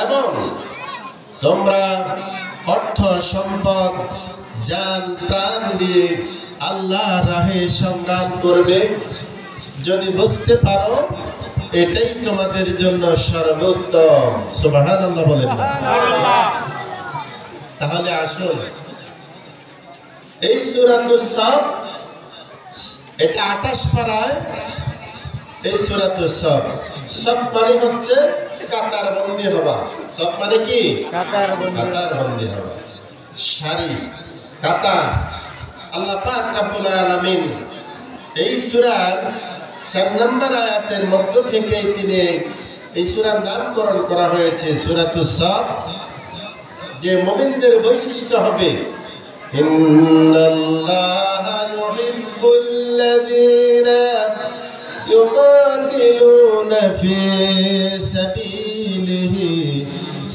এবং তোমরা অর্থ সম্পদ জান প্রাণ দিয়ে আল্লাহর রাহে সংগ্রাম করবে। যদি বুঝতে পারো এটাই তোমাদের জন্য সর্বোত্তম। সুবহানাল্লাহ বলেন না? তাহলে আসুন, এই সূরাতুস সাফ, এটা 28 পারায় এই সূরাতুস সাফ। সাফ মানে হচ্ছে কাতার বন্দী হওয়া। সাফ মানে কি? কাতার বন্দী হওয়া, সারি, কাতার। আল্লাহ পাক রব্বুল আলামিন এই সূরার 4 নম্বর আয়াতের মধ্য থেকে তিনি এই সূরার নামকরণ করা হয়েছে সূরাতুস সাফ। যে মুমিনদের বৈশিষ্ট্য হবে, ইন্নাল্লাহা ইউহিব্বুল্লাযীনা ইউকাতিলুনা ফী সাবিলিহি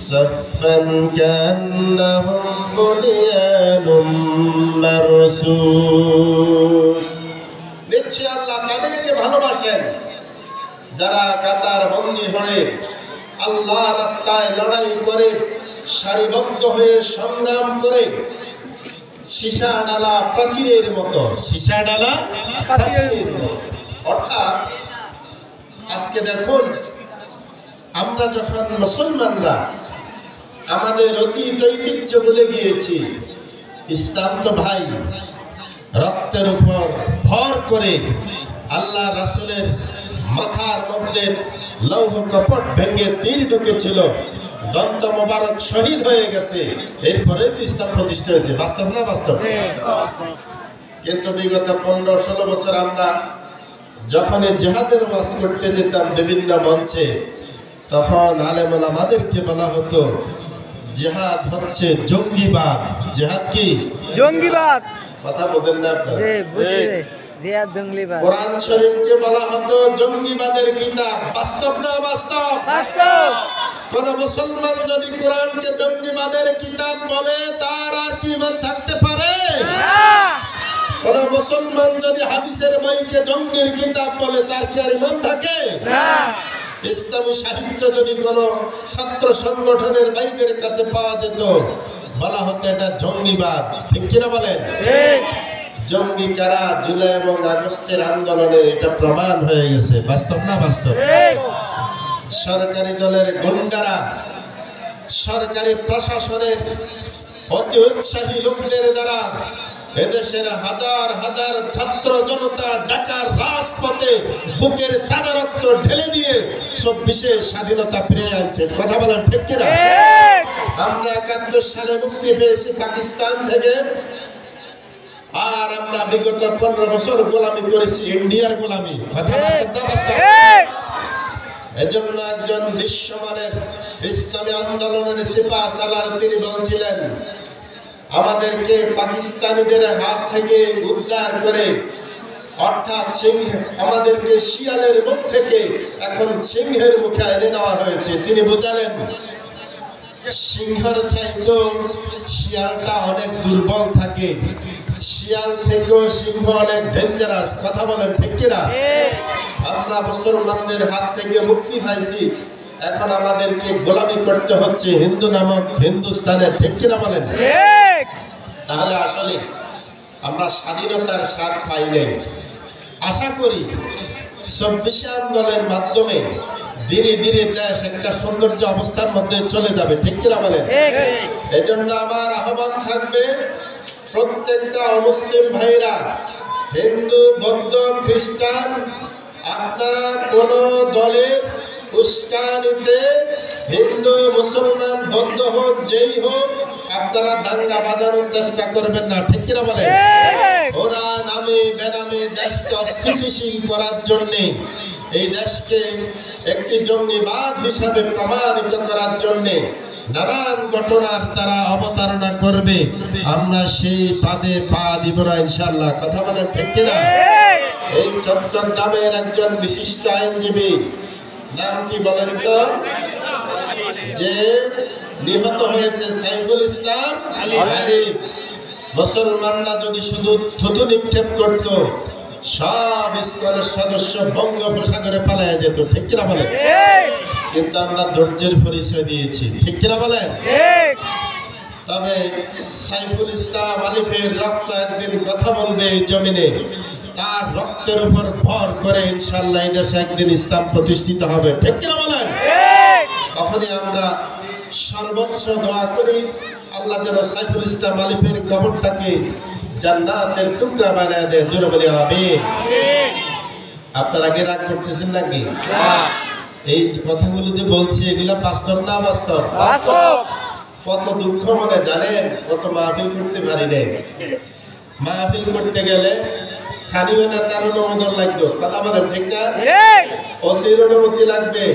সাফফান কান্নাহুম বুনিয়ানুম মারসুস। নিশ্চয় আল্লাহ তাদেরকে ভালোবাসেন যারা কাতার বন্দী হয়ে আল্লাহ রাস্তায় লড়াই করে, সারিবদ্ধ হয়ে সংগ্রাম করে, সীসা ডালা প্রাচীরের মতো, সীসা ডালা প্রাচীরের মতো। অর্থাৎ আজকে দেখুন, আমরা যখন মুসলমানরা আমাদের অতীত ঐতিহ্য ভুলে গিয়েছি, ইসলাম তো ভাই রক্তের উপর ভর করে আল্লাহ রাসূলের মাথার মধ্যে লৌহ কপট ভেঙে তীর ঢুকেছিল, দন্ত মোবারক শহীদ হয়ে গেছে, এরপরে তো ইসলাম প্রতিষ্ঠা হয়েছে। বাস্তব না বাস্তব? কিন্তু বিগত 15-16 বছর আমরা যখন জিহাদের ওয়াজ করতে যেতাম বিভিন্ন মঞ্চে, তখন আলেম ওলামাদেরকে বলা হতো জিহাদ হচ্ছে জঙ্গিবাদ। জিহাদ কি? জঙ্গিবাদ। কথা বলেন না আপনারা? জিহাদ জঙ্গিবাদ। কোরআন শরীফকে বলা হতো জঙ্গিবাদের কিতাব। বাস্তব না বাস্তব? বাস্তব। কোন মুসলমান যদি কোরআনকে জঙ্গিবাদের কিতাব বলে, তার আর কি ঈমান থাকতে পারে? কোন মুসলমান যদি হাদিসের বইকে জঙ্গির কিতাব বলে, তার কি আর ঈমান থাকে? ইসলামী সাহিত্য যদি কোন ছাত্র সংগঠনের ভাইদের কাছে পাওয়া যেত, বলা হতো এটা জঙ্গিবাদ। ঠিক কিনা বলেন? জঙ্গি কারা? জুলাই এবং আগস্টের আন্দোলনে এটা প্রমাণ হয়ে গেছে। বাস্তব না বাস্তব? সরকারি দলের গুন্ডারা সরকারি প্রশাসনের অতি উৎসাহী লোকদের দ্বারা এদেশের হাজার হাজার ছাত্র জনতা ঢাকার রাজপথে বুকের তাজা রক্ত ঢেলে দিয়ে 24-এ স্বাধীনতা ফিরে আনছে। কথা বলেন ঠিক কিনা? আমরা 71 সালে মুক্তি পেয়েছি পাকিস্তান থেকে, আর আমরা বিগত 15 বছর গোলামি করেছি, ইন্ডিয়ার গোলামি। কথা বাস্তব না বাস্তব? এজন্য একজন বিশ্বমানের ইসলামী আন্দোলনের সিপাহ সালার তিনি বলছিলেন, আমাদেরকে পাকিস্তানিদের হাত থেকে উদ্ধার করে, অর্থাৎ আমাদেরকে শিয়ালের মুখ থেকে এখন সিংহের মুখে এনে দেওয়া হয়েছে। তিনি বোঝালেন সিংহের চাইতো শিয়ালটা অনেক দুর্বল থাকে, শিয়াল থেকেও সিংহ অনেক ডেঞ্জারাস। কথা বলেন ঠিক কিনা? আমরা মুসলমানদের হাত থেকে মুক্তি পাইছি, এখন আমাদেরকে গোলামি করতে হচ্ছে হিন্দু নামক হিন্দুস্তানের। ঠিক কিনা বলেন? তাহলে আসলে আমরা স্বাধীনতার স্বাদ পাই নাই। আশা করি 24 আন্দোলনের মাধ্যমে ধীরে ধীরে দেশ একটা সৌন্দর্য অবস্থার মধ্যে চলে যাবে। ঠিক কিনা বলেন? এজন্য আমার আহ্বান থাকবে, প্রত্যেকটা অমুসলিম ভাইরা, হিন্দু, বৌদ্ধ, খ্রিস্টান, আপনারা কোন দলের উস্কানিতে, হিন্দু, মুসলমান, বৌদ্ধ হোক, যেই হোক, আপনারা দাঙ্গা বাঁধানোর চেষ্টা করবেন না। ঠিক কিনা বলেন? ওরা নামে বেনামে দেশকে অস্থিতিশীল করার জন্য, এই দেশকে একটি জঙ্গিবাদ হিসাবে প্রমাণিত করার জন্য নানান ঘটনার তারা অবতারণা করবে। আমরা সেই পাদে পা দিব না ইনশাআল্লাহ। কথা বলেন ঠিক কিনা? এই চট্টগ্রামের একজন বিশিষ্ট আইনজীবী, নাম কি বলেন তো, যে নিহত হয়েছে, সাইফুল ইসলাম আলিফ। মুসলমানরা যদি শুধু থুতু নিক্ষেপ করত, সব ইসকনের সদস্য বঙ্গোপসাগরে পালায় যেত। ঠিক কিনা বলেন? কিন্তু আমরা ধৈর্যের পরিচয় দিয়েছি, ঠিক কিনা বলেন? ঠিক। তবে সাইফুল ইসলাম আলিফের রক্ত একদিন কথা বলবে এই জমিনে। তার রক্তের উপর ভর করে ইনশাআল্লাহ এই দেশে একদিন ইসলাম প্রতিষ্ঠিত হবে, ঠিক কিনা বলেন? ঠিক। তখনই আমরা সর্বোচ্চ দোয়া করি আল্লাহ যেন সাইফুল ইসলাম আলিফের কবরটাকে জান্নাতের টুকরা বানায় দেয়, জোরে বলি আমিন। আপনারা আগে রাগ করতেছেন নাকি? এই কথাগুলো যে বলছি এগুলা বাস্তব না বাস্তব? বাস্তব। কত দুঃখ মনে জানেন, কত মাহফিল করতে পারি নাই। মাহফিল করতে গেলে স্থানীয় নেতার অনুমোদন লাগবে, কথা বলেন ঠিক না? ঠিক। ওসির অনুমতি লাগবে,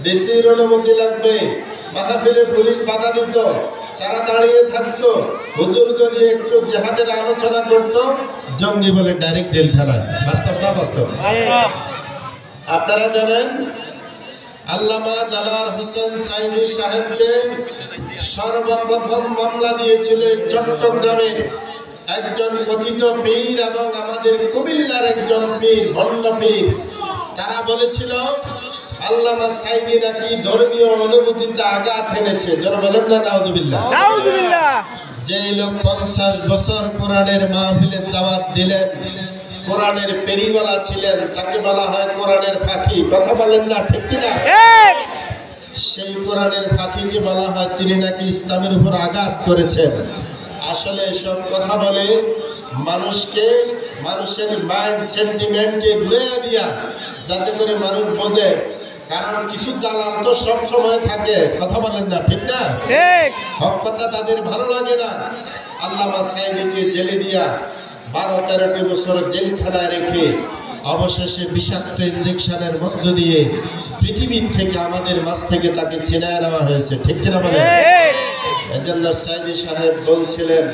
ডিসির অনুমতি লাগবে। মাহফিলে পুলিশ বাধা দিত, তারা দাঁড়িয়ে থাকতো। হুজুর যদি একটু জেহাদের আলোচনা করতো, জঙ্গি বলে ডাইরেক্ট জেলখানায়। বাস্তব না বাস্তব? আপনারা জানেন আল্লামা দেলোয়ার হোসেন সাইদি সাহেবকে সর্বপ্রথম মামলা দিয়েছিল চট্টগ্রামের একজন কথিত পীর এবং আমাদের কুমিল্লার একজন পীর, ভণ্ড পীর। তারা বলেছিল আল্লামা সাইদি নাকি ধর্মীয় অনুভূতিতে আঘাত এনেছে, যারা বলেন না নাউজুবিল্লাহ। নাউজুবিল্লাহ। যে লোক 50 বছর কোরআনের মাহফিলে দাওয়াত দিলেন, কোরআনের পেরিওয়ালা ছিলেন, তাকে বলা হয় কোরআনের পাখি, কথা বলেন না ঠিক কিনা? ঠিক। সেই কোরআনের পাখিকে বলা হয় তিনি নাকি ইসলামের উপর আঘাত করেছেন। আসলে এসব কথা বলে মানুষকে, মানুষের মাইন্ড সেন্টিমেন্টকে ঘুরিয়ে দিয়া, যাতে করে মানুষ বোঝে। কারণ কিছু দালাল তো সব সময় থাকে, কথা বলেন না ঠিক না? ঠিক। হক কথা তাদের ভালো লাগে না। আল্লামা সাইদিকে জেলে দিয়া 12-13টি বছর জেলখানায় রেখে অবশেষে বিষাক্ত ইঞ্জেকশনের মধ্য দিয়ে পৃথিবীর থেকে, আমাদের মাঝ থেকে তাকে ছিনায় নেওয়া হয়েছে, ঠিক কিনা বলেন? এজন্য সাইদি সাহেব বলছিলেন,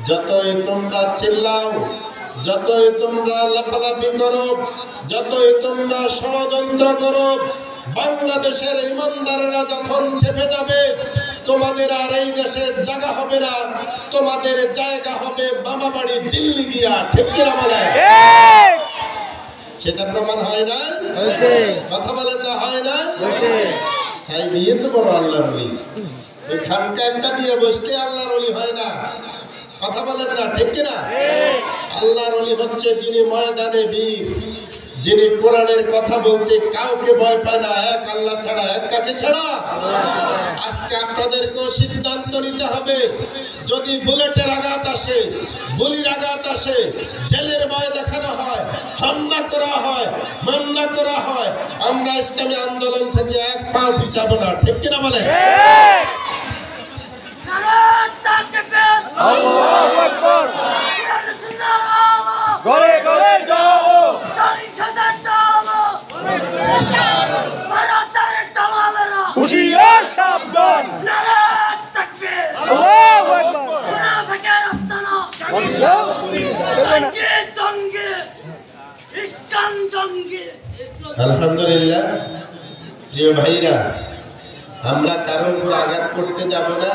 যতই তোমরা চিল্লাও, যতই তোমরা লাফালাফি করো, যতই তোমরা ষড়যন্ত্র করো, বাংলাদেশের ইমানদারেরা যখন খেপে যাবে, তোমাদের আর এই দেশে জায়গা হবে না, তোমাদের জায়গা হবে মামা বাড়ি দিল্লি গিয়া, ঠিক কিনা বলেন? সেটা প্রমাণ হয় না? কথা বলেন না, হয় না? সাইদি তো বড় আল্লাহর ওলি, ওই খানকা একটা দিয়ে বসলে আল্লাহর ওলি হয় না, কথা বলেন না ঠিক কিনা? আল্লাহর ওলি হচ্ছে যিনি ময়দানে বীর, যিনি কোরআনের কথা বলতে কাউকে ভয় পায় না, এক আল্লাহ ছাড়া। এক কাকে ছাড়া? আজকে আপনাদেরকেও সিদ্ধান্ত নিতে হবে, যদি বুলেটের আঘাত আসে, গুলির আঘাত আসে, জেলের ভয় দেখানো হয়, হামলা করা হয়, মামলা করা হয়, আমরা ইসলামী আন্দোলন থেকে এক পাও পিছাবো না, ঠিক কিনা বলেন? আল্লাহু আকবার। ঘরে ঘরে যাও, হুশিয়ার সাবধান। আল্লাহু আকবার। আলহামদুলিল্লাহ। প্রিয় ভাইরা, আমরা কারোর উপর আঘাত করতে যাব না।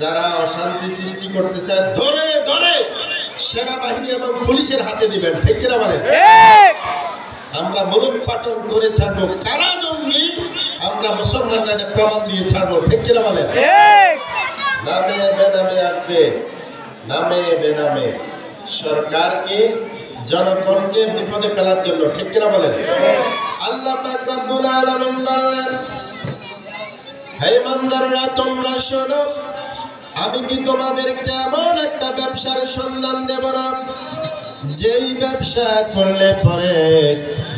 যারা অশান্তি সৃষ্টি করতে চায় ধরে ধরে সেনাবাহিনী এবং পুলিশের হাতে দিবেন, ঠিক কিনা বলেন? আমরা মূলক পাঠন করে ছাড়বো কারা জঙ্গি, আমরা মুসলমানরা এটা প্রমাণ দিয়ে ছাড়বো, ঠিক কিনা বলেন? নামে বেনামে আসবে, নামে বেনামে সরকারকে, জনগণকে বিপদে ফেলার জন্য, ঠিক কিনা বলেন? আল্লাহ পাক রব্বুল আলামিন বললেন, হে ইমানদাররা তোমরা শোনো, আমি কি তোমাদেরকে এমন একটা ব্যবসার সন্ধান দেব না, যেই ব্যবসা করলে পরে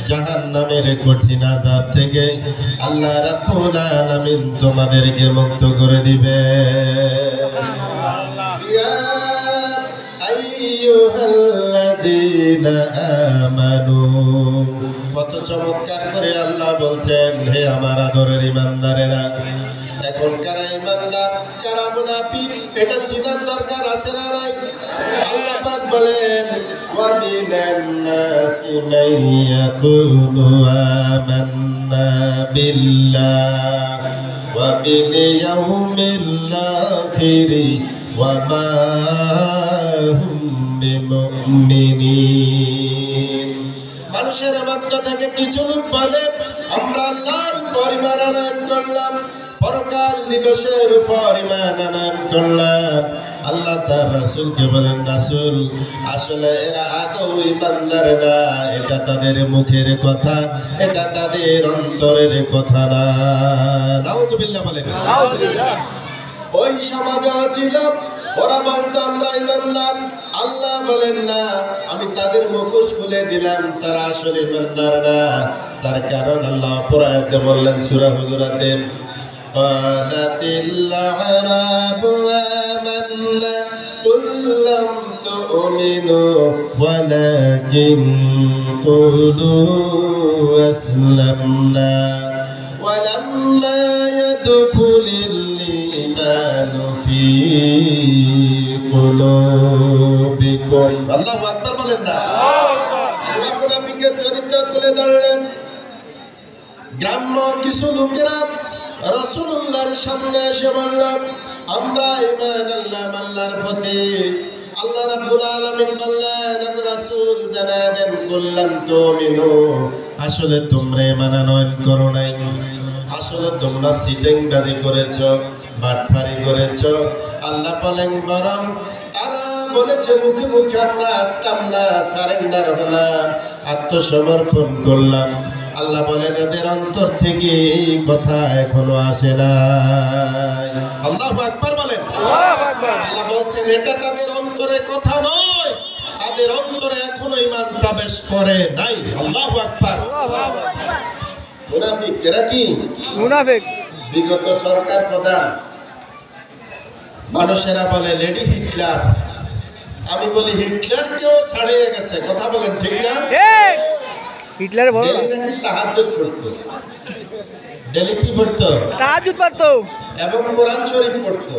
জাহান্নামের কঠিন আযাব থেকে আল্লাহ রাব্বুল আলামিন তোমাদেরকে মুক্ত করে দিবে। ইয়া আইয়ুহাল্লাযীনা আমানু, কত চমৎকার করে আল্লাহ বলছেন, হে আমার আদরের ইমানদারেরা। এখন কারা ইমানদার, কারা মুনাফিক, এটা চিনার দরকার আছে না নাই? আল্লাহ পাক বলেন, ওয়া মিনান নাসি মান ইয়াকুলু আমান্না বিল্লাহি ওয়া বিল ইয়াউমিল আখির ওয়া মা হুম বিমুমিনিন। মানুষের মধ্য থেকে কিছু লোক বলে আমরা আল্লাহর উপর ঈমান আনয়ন করলাম, পরকাল দিবসের উপর ঈমান আনয়ন করলাম। আল্লাহ তার রাসূলকে বলেন, রাসূল আসলে এরা আদৌ ঈমানদার না, এটা তাদের মুখের কথা, এটা তাদের অন্তরের কথা না। নাউযুবিল্লাহ বলেন। ওই সমাজে ছিল ওরা বলতো আমরা ঈমানদার, আল্লাহ বলেন না আমি তাদের মুখোশ খুলে দিলাম, তারা আসলে ঈমানদার না। তার কারণ আল্লাহ অপর আয়াতে বললেন সূরা হুজুরাতে, قالتِلْ أَعْرَابُ آمَنَّا قُل لَّمْ تُؤْمِنُوا وَلَكِن قُولُوا أَسْلَمْنَا وَلَمَّا يَدْخُلِ الْإِيمَانُ فِي قُلُوبِكُمْ। আল্লাহু আকবার বলেন না। আল্লাহ মুনাফিকের চরিত্র তুলে ধরলেন। গ্রাম্য কিছু লোকেরা রাসূলুল্লাহর সামনে এসে বলল, আমরা ঈমান আনলাম আল্লাহর প্রতি। আল্লাহ রাব্বুল আলামিন বললেন, ওগো রাসূল জানায় দেন, কুল্লাম তুমিনু, আসলে তোমরা ঈমান আনয়ন করো নাই, আসলে তোমরা সিটিংবাজি করেছো, বাটপারি করেছো। আল্লাহ বলেন বরং তারা বলেছে মুখে মুখে আমরা আসলাম না, সারেন্ডার হলাম, আত্মসমর্পণ করলাম। আল্লাহ বলেন এদের অন্তর থেকে এই কথা এখনো আসে নাই। আল্লাহু আকবার বলেন। আল্লাহ বলছেন এটা তাদের অন্তরে কথা নয়, তাদের অন্তরে এখনো ঈমান প্রবেশ করে নাই। আল্লাহু আকবার। মুনাফিক এরা কি? মুনাফিক। বিগত সরকার প্রধান মানুষেরা বলে লেডি হিটলার, আমি বলি হিটলারকেও ছাড়িয়ে গেছে। কথা বলেন ঠিক না? হিটলার বড় ডেলি নাকি তাহাজ্জুদ পড়তো, ডেলি কি পড়তো? তাহাজ্জুদ পড়তো এবং কোরআন শরীফ পড়তো।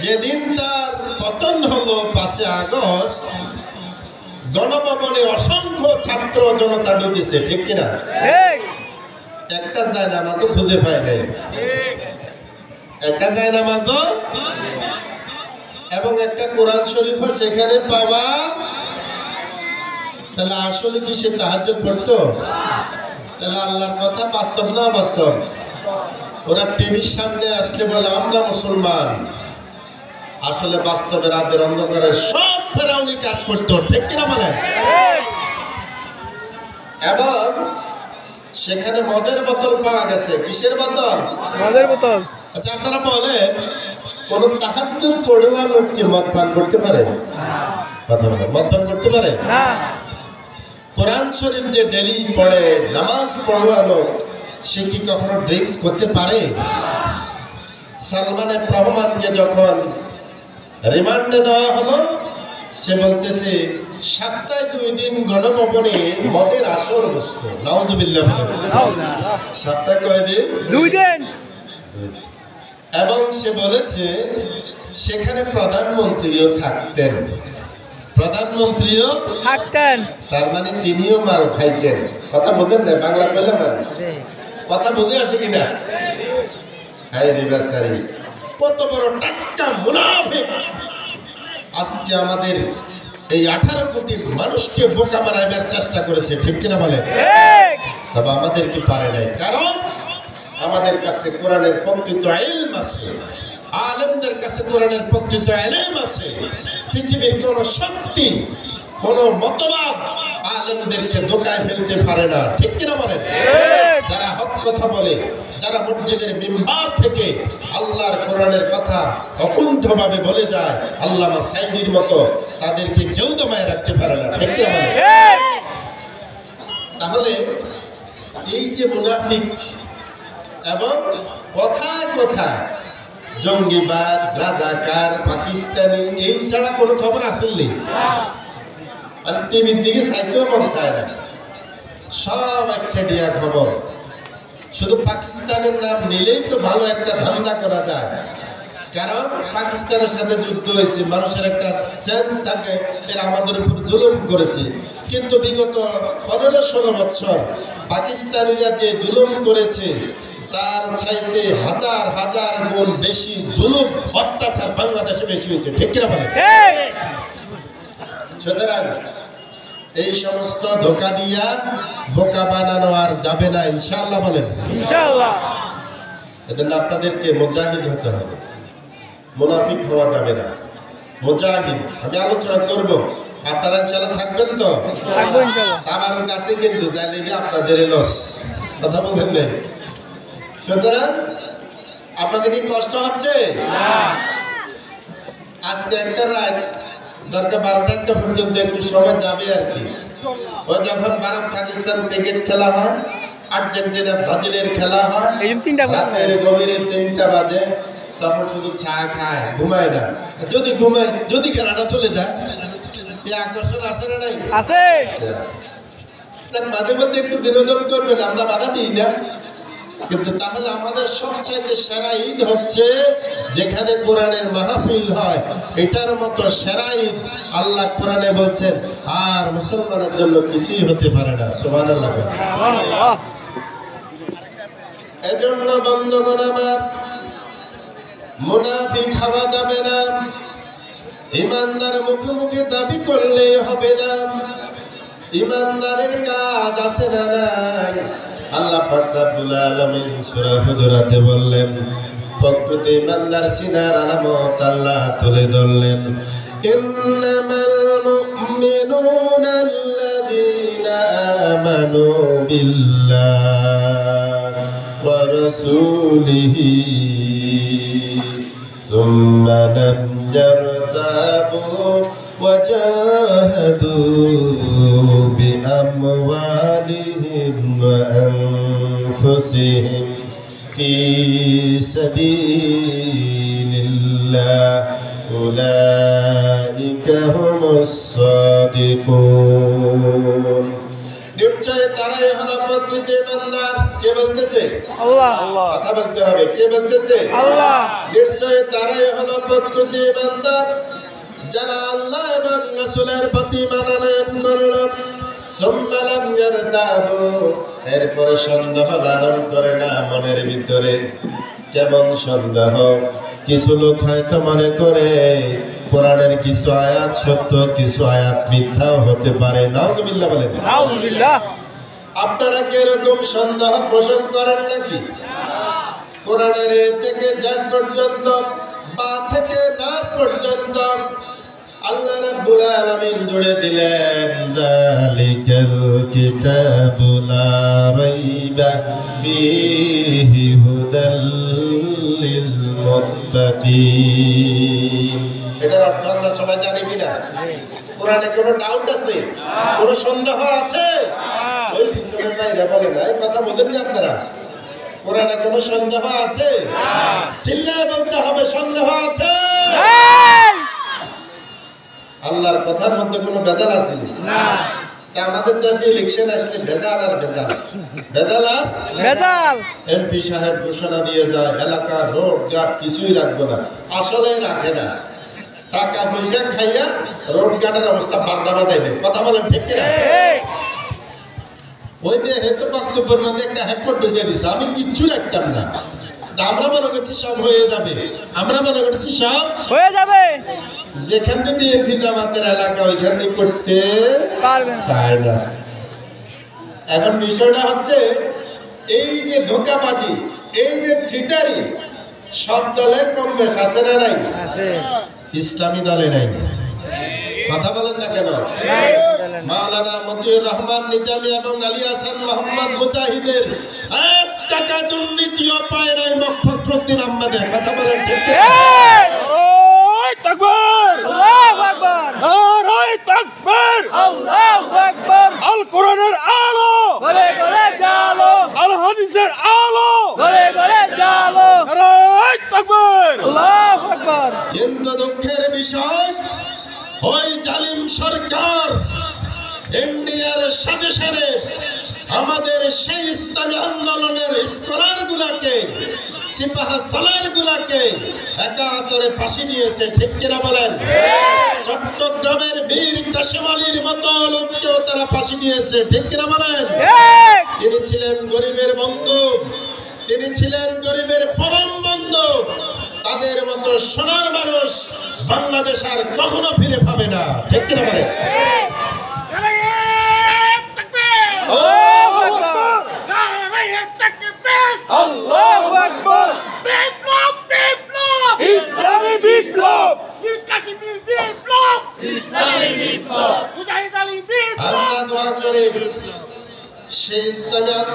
যেদিন তার পতন হলো 5 আগস্ট, গণভবনে অসংখ্য ছাত্র জনতা ঢুকেছে, ঠিক কিনা? একটা জায়নামাজও খুঁজে পায় নাই, একটা জায়নামাজও এবং একটা কোরআন শরীফও সেখানে পাওয়া। তাহলে আসলে কি সে তাহাজ্জুদ পড়তো? তাহলে আল্লাহর কথা বাস্তব না বাস্তব? ওরা টিভির সামনে আসলে বলে আমরা মুসলমান, আসলে বাস্তবে রাতের অন্ধকারে সব ফেরাউনি কাজ করতো, ঠিক কিনা বলেন? এবং সেখানে মদের বোতল পাওয়া গেছে। কিসের বোতল? মদের বোতল। আচ্ছা আপনারা বলেন কোন তাহাজ্জুদ পড়ুয়া লোক কি মদ পান করতে পারে? কথা বলেন, মদ পান করতে পারে না। কোরআন শরীফ যে ডেলি পড়ে, নামাজ পড়ুয়া লোক, সে কি কখনো ড্রিঙ্কস করতে পারে? সালমান এফ রহমানকে যখন রিমান্ডে দেওয়া হলো, সে বলতেছে সপ্তাহে 2 দিন গণভবনে মদের আসর বসতো। নাউযুবিল্লাহ। সপ্তাহে কয়দিন? 2 দিন। এবং সে বলেছে সেখানে প্রধানমন্ত্রীও থাকতেন, প্রধানমন্ত্রীও থাকতেন, তার মানে তিনিও মাল খাইতেন। কথা বোঝেন না? বাংলা কইলাম আর কথা বুঝে আসে কিনা? হাই রে বেচারি, কত বড় টাটকা মুনাফিক আজকে আমাদের এই 18 কোটি মানুষকে বোকা বানাইবার চেষ্টা করেছে, ঠিক কিনা বলে? তবে আমাদের কি পারে নাই, কারণ আমাদের কাছে কোরআনের প্রকৃত ইলম আছে, আলেমদের কাছে কোরআনের প্রকৃত ইলম আছে। পৃথিবীর কোন শক্তি, কোন মতবাদ আলেমদেরকে ধোঁকায় ফেলতে পারে না, ঠিক কিনা বলেন? যারা হক কথা বলে, যারা মসজিদের মিম্বার থেকে আল্লাহর কোরআনের কথা অকুণ্ঠভাবে বলে যায়, আল্লামা সাইদির মতো, তাদেরকে কেউ দমায় রাখতে পারে না, ঠিক কিনা বলেন? তাহলে এই যে মুনাফিক এবং কথায় কথায় জঙ্গিবাদ, রাজাকার, পাকিস্তানি, এই ছাড়া কোনো খবর আসেনি। আর টিভির দিকে চাইতেও মন চায় না, সব একসাইডিয়া খবর। শুধু পাকিস্তানের নাম নিলেই তো ভালো একটা ধান্দা করা যায়, কারণ পাকিস্তানের সাথে যুদ্ধ হয়েছে, মানুষের একটা সেন্স থাকে এরা আমাদের উপর জুলুম করেছে। কিন্তু বিগত 15-16 বছর পাকিস্তানিরা যে জুলুম করেছে, তার চাইতে হাজার হাজার গুণ বেশি জুলুম, অত্যাচার বাংলাদেশে বেশি হয়েছে, ঠিক কিনা বলেন? সুতরাং এই সমস্ত ধোঁকা দিয়া বোকা বানানো আর যাবে না ইনশাআল্লাহ বলেন। ইনশাআল্লাহ। এজন্য আপনাদেরকে মুজাহিদ হতে হবে, মুনাফিক হওয়া যাবে না। মুজাহিদ আমি আলোচনা করব, আপনারা ইনশাআল্লাহ থাকবেন তো? থাকবো ইনশাআল্লাহ। আমার কাছে কিন্তু জানি যে আপনাদের লস, কথা বলছেন না? সুতরাং আপনাদের কি কষ্ট হচ্ছে? আজকে একটা রাত দরকার 12টা পর্যন্ত একটু সময় যাবে আর কি। ও যখন ভারত পাকিস্তান ক্রিকেট খেলা হয়, আর্জেন্টিনা ব্রাজিলের খেলা হয়, রাতের গভীরে 3টা বাজে, তখন শুধু চা খায়, ঘুমায় না। যদি ঘুমায়, যদি খেলাটা চলে যায়, এই আকর্ষণ আছে না নাই? আছে। তার মাঝে মধ্যে একটু বিনোদন করবেন, আমরা বাধা দিই না। কিন্তু তাহলে আমাদের সবচাইতে সেরা ঈদ হচ্ছে যেখানে কোরআনের মাহফিল হয়। এটার মতো সেরা ঈদ আল্লাহ কোরআনে বলছেন আর মুসলমানের জন্য কিছুই হতে পারে না। সুবহানাল্লাহ। এজন্য বন্ধুগণ আমার, মুনাফিক হওয়া যাবে না, ইমানদার মুখে মুখে দাবি করলে হবে না। ইমানদারের কাজ আছে না নাই? আল্লাহ পাক রব্বুল আলামিন সূরা হুজুরাতে বললেন, প্রকৃত ইমানদার সিনার আলামত আল্লাহ তুলে ধরলেন। ইন্নামাল মুমিনুনা আল্লাযীনা আমানু বিল্লাহি ওয়া রাসূলিহি সুম্মা লাম ইয়ারতাবু ওয়া জাহাদু বিআমওয়ালিহিম ওয়া আনফুসিহিম ফি সাবিলিল্লাহ উলাইকা হুমুস সাদিকুন। নিশ্চয় তারাই হলো প্রকৃত ইমানদার। কে বলতেছে? আল্লাহ। কথা বলতে হবে, কে বলতেছে? আল্লাহ। নিশ্চয় তারাই হলো প্রকৃত ইমানদার যারা আল্লাহ এবং রাসূলের প্রতি মানানয়ন করল। সুম্মা লাম ইয়ারতাবু, এরপরে সন্দেহ লালন করে না মনের ভিতরে। কেমন সন্দেহ? কিছু লোক হয়তো মনে করে কোরআনের কিছু আয়াত সত্য, কিছু আয়াত মিথ্যাও হতে পারে। নাউযুবিল্লাহ বলেন। নাউযুবিল্লাহ। আপনারা কি এরকম সন্দেহ পোষণ করেন নাকি? কোরআনের এ থেকে জেড পর্যন্ত, বা থেকে নাস পর্যন্ত আল্লাহ রাব্বুল আলামিন জুড়ে দিলেন, যালিকাল কিতাবু লা রাইবা ফীহি হুদাল লিল মুত্তাকিন। এটার অর্থ আমরা সবাই জানি কিনা? কোরআনে কোনো ডাউট আছে? কোনো সন্দেহ আছে? ওই পিছনের ভাইরা বলে না, এই কথা বলেন না আপনারা? কোরআনে কোনো সন্দেহ আছে? চিল্লায় বলতে হবে, সন্দেহ আছে? আল্লাহর কথার মধ্যে কোনো ভেজাল আছে না? আমাদের দেশে ইলেকশন আসলে ভেজাল আর ভেজাল, ভেজাল আর ভেজাল। এমপি সাহেব ঘোষণা দিয়ে যায় এলাকার রোড ঘাট কিছুই রাখবো না। আসলে রাখে না, টাকা পয়সা খাইয়া রোড ঘাটের অবস্থা পাল্টা বাঁধাই দেয়। কথা বলেন ঠিক কিনা? ওই যে হেতু বক্তব্যের মধ্যে একটা হ্যাকপট ঢুকে দিছে, আমি কিচ্ছু রাখতাম না। আমরা মনে করছি সব হয়ে যাবে, আমরা মনে করছি সব হয়ে যাবে। যেখান থেকে এমপি জামাতের এলাকা ওইখান থেকে করতে চায় না। এখন বিষয়টা হচ্ছে এই যে ধোঁকাবাজি, এই যে ছিটারি, সব দলে কম বেশ আছে না নাই? ইসলামী দলে নাই। কথা বলেন না কেন? মাওলানা মতিউর রহমান নিজামী এবং আলী হাসান মোহাম্মদ মুজাহিদের 1 টাকা দুর্নীতিও পায় নাই মফখরুদ্দিন আহমেদের। কথা বলেন ঠিক ঠিক? আল্লাহু আকবার, আল্লাহু আকবার, নারায়ে তাকবীর, আল্লাহু আকবার। আল কোরআনের আলো গলে গলে জালো, আল হাদিসের আলো গলে গলে জালো, নারায়ে তাকবীর, আল্লাহু আকবার। কিন্তু দুঃখের বিষয়, ওই জালিম সরকার ইন্ডিয়ার সাজেশনে আমাদের সেই ইসলামী আন্দোলনের স্কলার গুলাকে, সিপাহা সালার গুলাকে একাত্তরে ফাঁসি দিয়েছে। ঠিক কিনা বলেন? চট্টগ্রামের বীর কাশেম আলীর মতো লোককেও তারা ফাঁসি দিয়েছে। ঠিক কিনা বলেন? তিনি ছিলেন গরিবের বন্ধু, তিনি ছিলেন গরিবের পরম বন্ধু। তাদের মতো সোনার মানুষ বাংলাদেশ আর কখনো ফিরে পাবে না। ঠিক কিনা বলেন?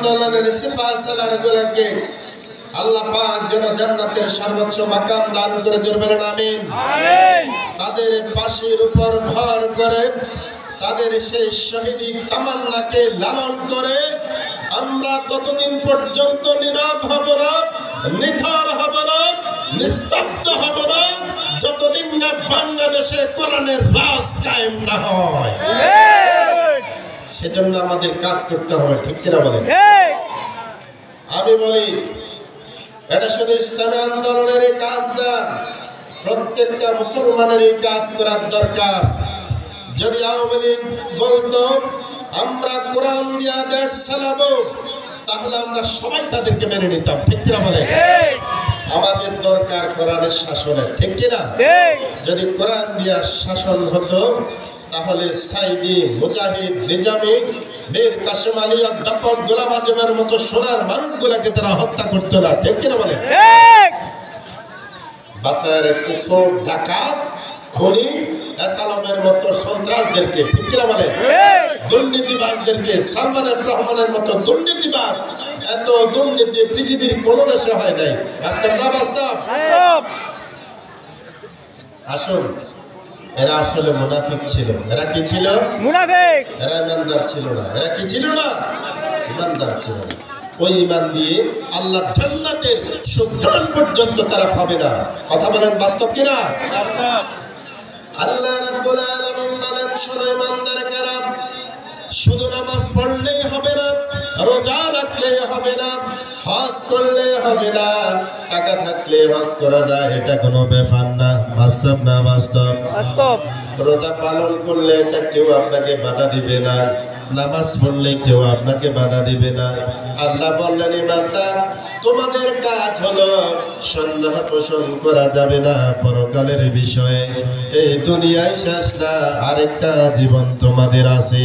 মৌলানা রিসিফা সালারগুলোকে আল্লাহ পাক যেন জান্নাতের সর্বোচ্চ মাকাম দান করে দিবেন, বলেন আমিন। তাদের পাশের উপর ভর করে তাদের সেই শহীদি তামান্নাকে লালন করে আমরা ততদিন পর্যন্ত নীরব হব না, নিথর হব না, নিস্তব্ধ হব না, যতদিন না বাংলাদেশে কোরআনের রাজ কায়েম না হয়। সেজন্য আমাদের কাজ করতে হবে, ঠিক কিনা বলেন? আমি বলি এটা শুধু ইসলামী আন্দোলনের কাজ না, প্রত্যেকটা মুসলমানের এই কাজ করার দরকার। যদি আওয়ামী লীগ বলতো আমরা কোরআন দিয়া দেশ চালাবো, তাহলে আমরা সবাই তাদেরকে মেনে নিতাম, ঠিক কিনা বলেন? আমাদের দরকার কোরআনের শাসনের, ঠিক কিনা? যদি কোরআন দিয়া শাসন হতো তাহলে সাইদি, মুজাহিদ, নিজামী, মীর কাসেম আলী, অধ্যাপক গোলাম আজমের মতো সোনার মানুষগুলাকে তারা হত্যা করতো না, ঠিক কিনা বলেন? বাসায় রেখেছে চোর, ডাকাত, খুনি, আসালামের মতো সন্ত্রাসদেরকে, ঠিক কিনা বলেন? দুর্নীতিবাজদেরকে, সালমান এফ রহমানের মতো দুর্নীতিবাজ, এত দুর্নীতি পৃথিবীর কোন দেশে হয় নাই। বাস্তব না বাস্তব? আসুন, এরা আসলে মুনাফিক ছিল। এরা কি ছিল? মুনাফিক। এরা ইমানদার ছিল না। এরা কি ছিল না? ইমানদার ছিল না। ওই ইমান দিয়ে আল্লাহ জান্নাতের সুগ্রাণ পর্যন্ত তারা পাবে না। কথা বলেন, বাস্তব কিনা? আল্লাহ রাব্বুল আলামিন বলেন, শোনো ইমানদার কারাম, শুধু নামাজ পড়লেই হবে না, রোজা রাখলেই হবে না, হজ করলে হবে না, টাকা থাকলে হজ করা যায়, এটা কোনো ব্যাপার না। বাস্তব না বাস্তব? রোজা পালন করলে এটা কেউ আপনাকে বাধা দিবে না, নামাজ পড়লে কেউ আপনাকে বাধা দিবে না। আল্লাহ বললেন, ইমানদার তোমাদের কাজ হলো সন্দেহ পোষণ করা যাবে না পরকালের বিষয়ে। এই দুনিয়ায় শেষ না, আরেকটা জীবন তোমাদের আছে,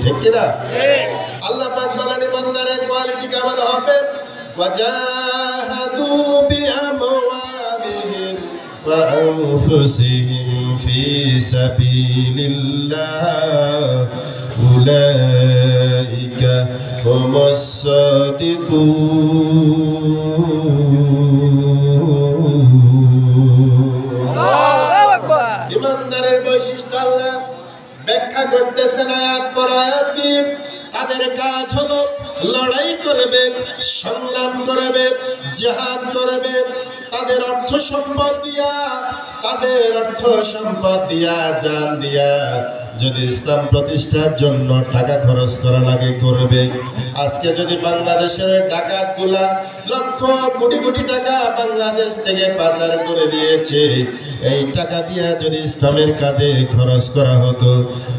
ঠিক কিনা? আল্লাহ পাক বলেন, ইমানদারের কোয়ালিটি কেমন হবে? ওয়াজাহাদু বিআমওয়ালিহিম ওয়া আনফুসিহিম ফি সাবিলিল্লাহ উলাইকা হুমুস সাদিকুন। ইমানদারের বৈশিষ্ট্য আল্লাহ ব্যাখ্যা করতেছেন আয়াত পর আয়াত দিয়ে। তাদের কাজ হলো লড়াই করবে, সংগ্রাম করবে, জিহাদ করবে, তাদের অর্থ সম্পদ দিয়া, তাদের অর্থ সম্পদ দিয়া, জান দিয়া যদি ইসলাম প্রতিষ্ঠার জন্য টাকা খরচ করা লাগে করবে। আজকে যদি বাংলাদেশের ডাকাতগুলা লক্ষ কোটি কোটি টাকা বাংলাদেশ থেকে পাচার করে দিয়েছে, এই টাকা দিয়ে যদি ইসলামের কাজে খরচ করা হতো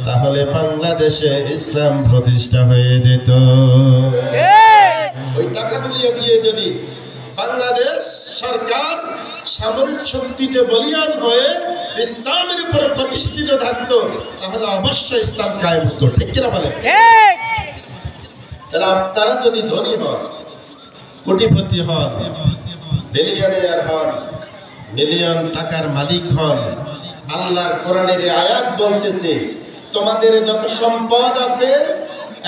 তাহলে বাংলাদেশে ইসলাম প্রতিষ্ঠা হয়ে যেত। ওই টাকাগুলি দিয়ে যদি বাংলাদেশ সরকার সামরিক শক্তিতে বলিয়ান হয়ে ইসলামের উপর প্রতিষ্ঠিত থাকতো তাহলে অবশ্যই ইসলাম কায়েম হতো, ঠিক কিনা বলেন? আপনারা যদি ধনী হন, কোটিপতি হন, বিলিয়নিয়ার হন, মিলিয়ন টাকার মালিক হন, আল্লাহর কোরআনের আয়াত বলতেছে তোমাদের যত সম্পদ আছে,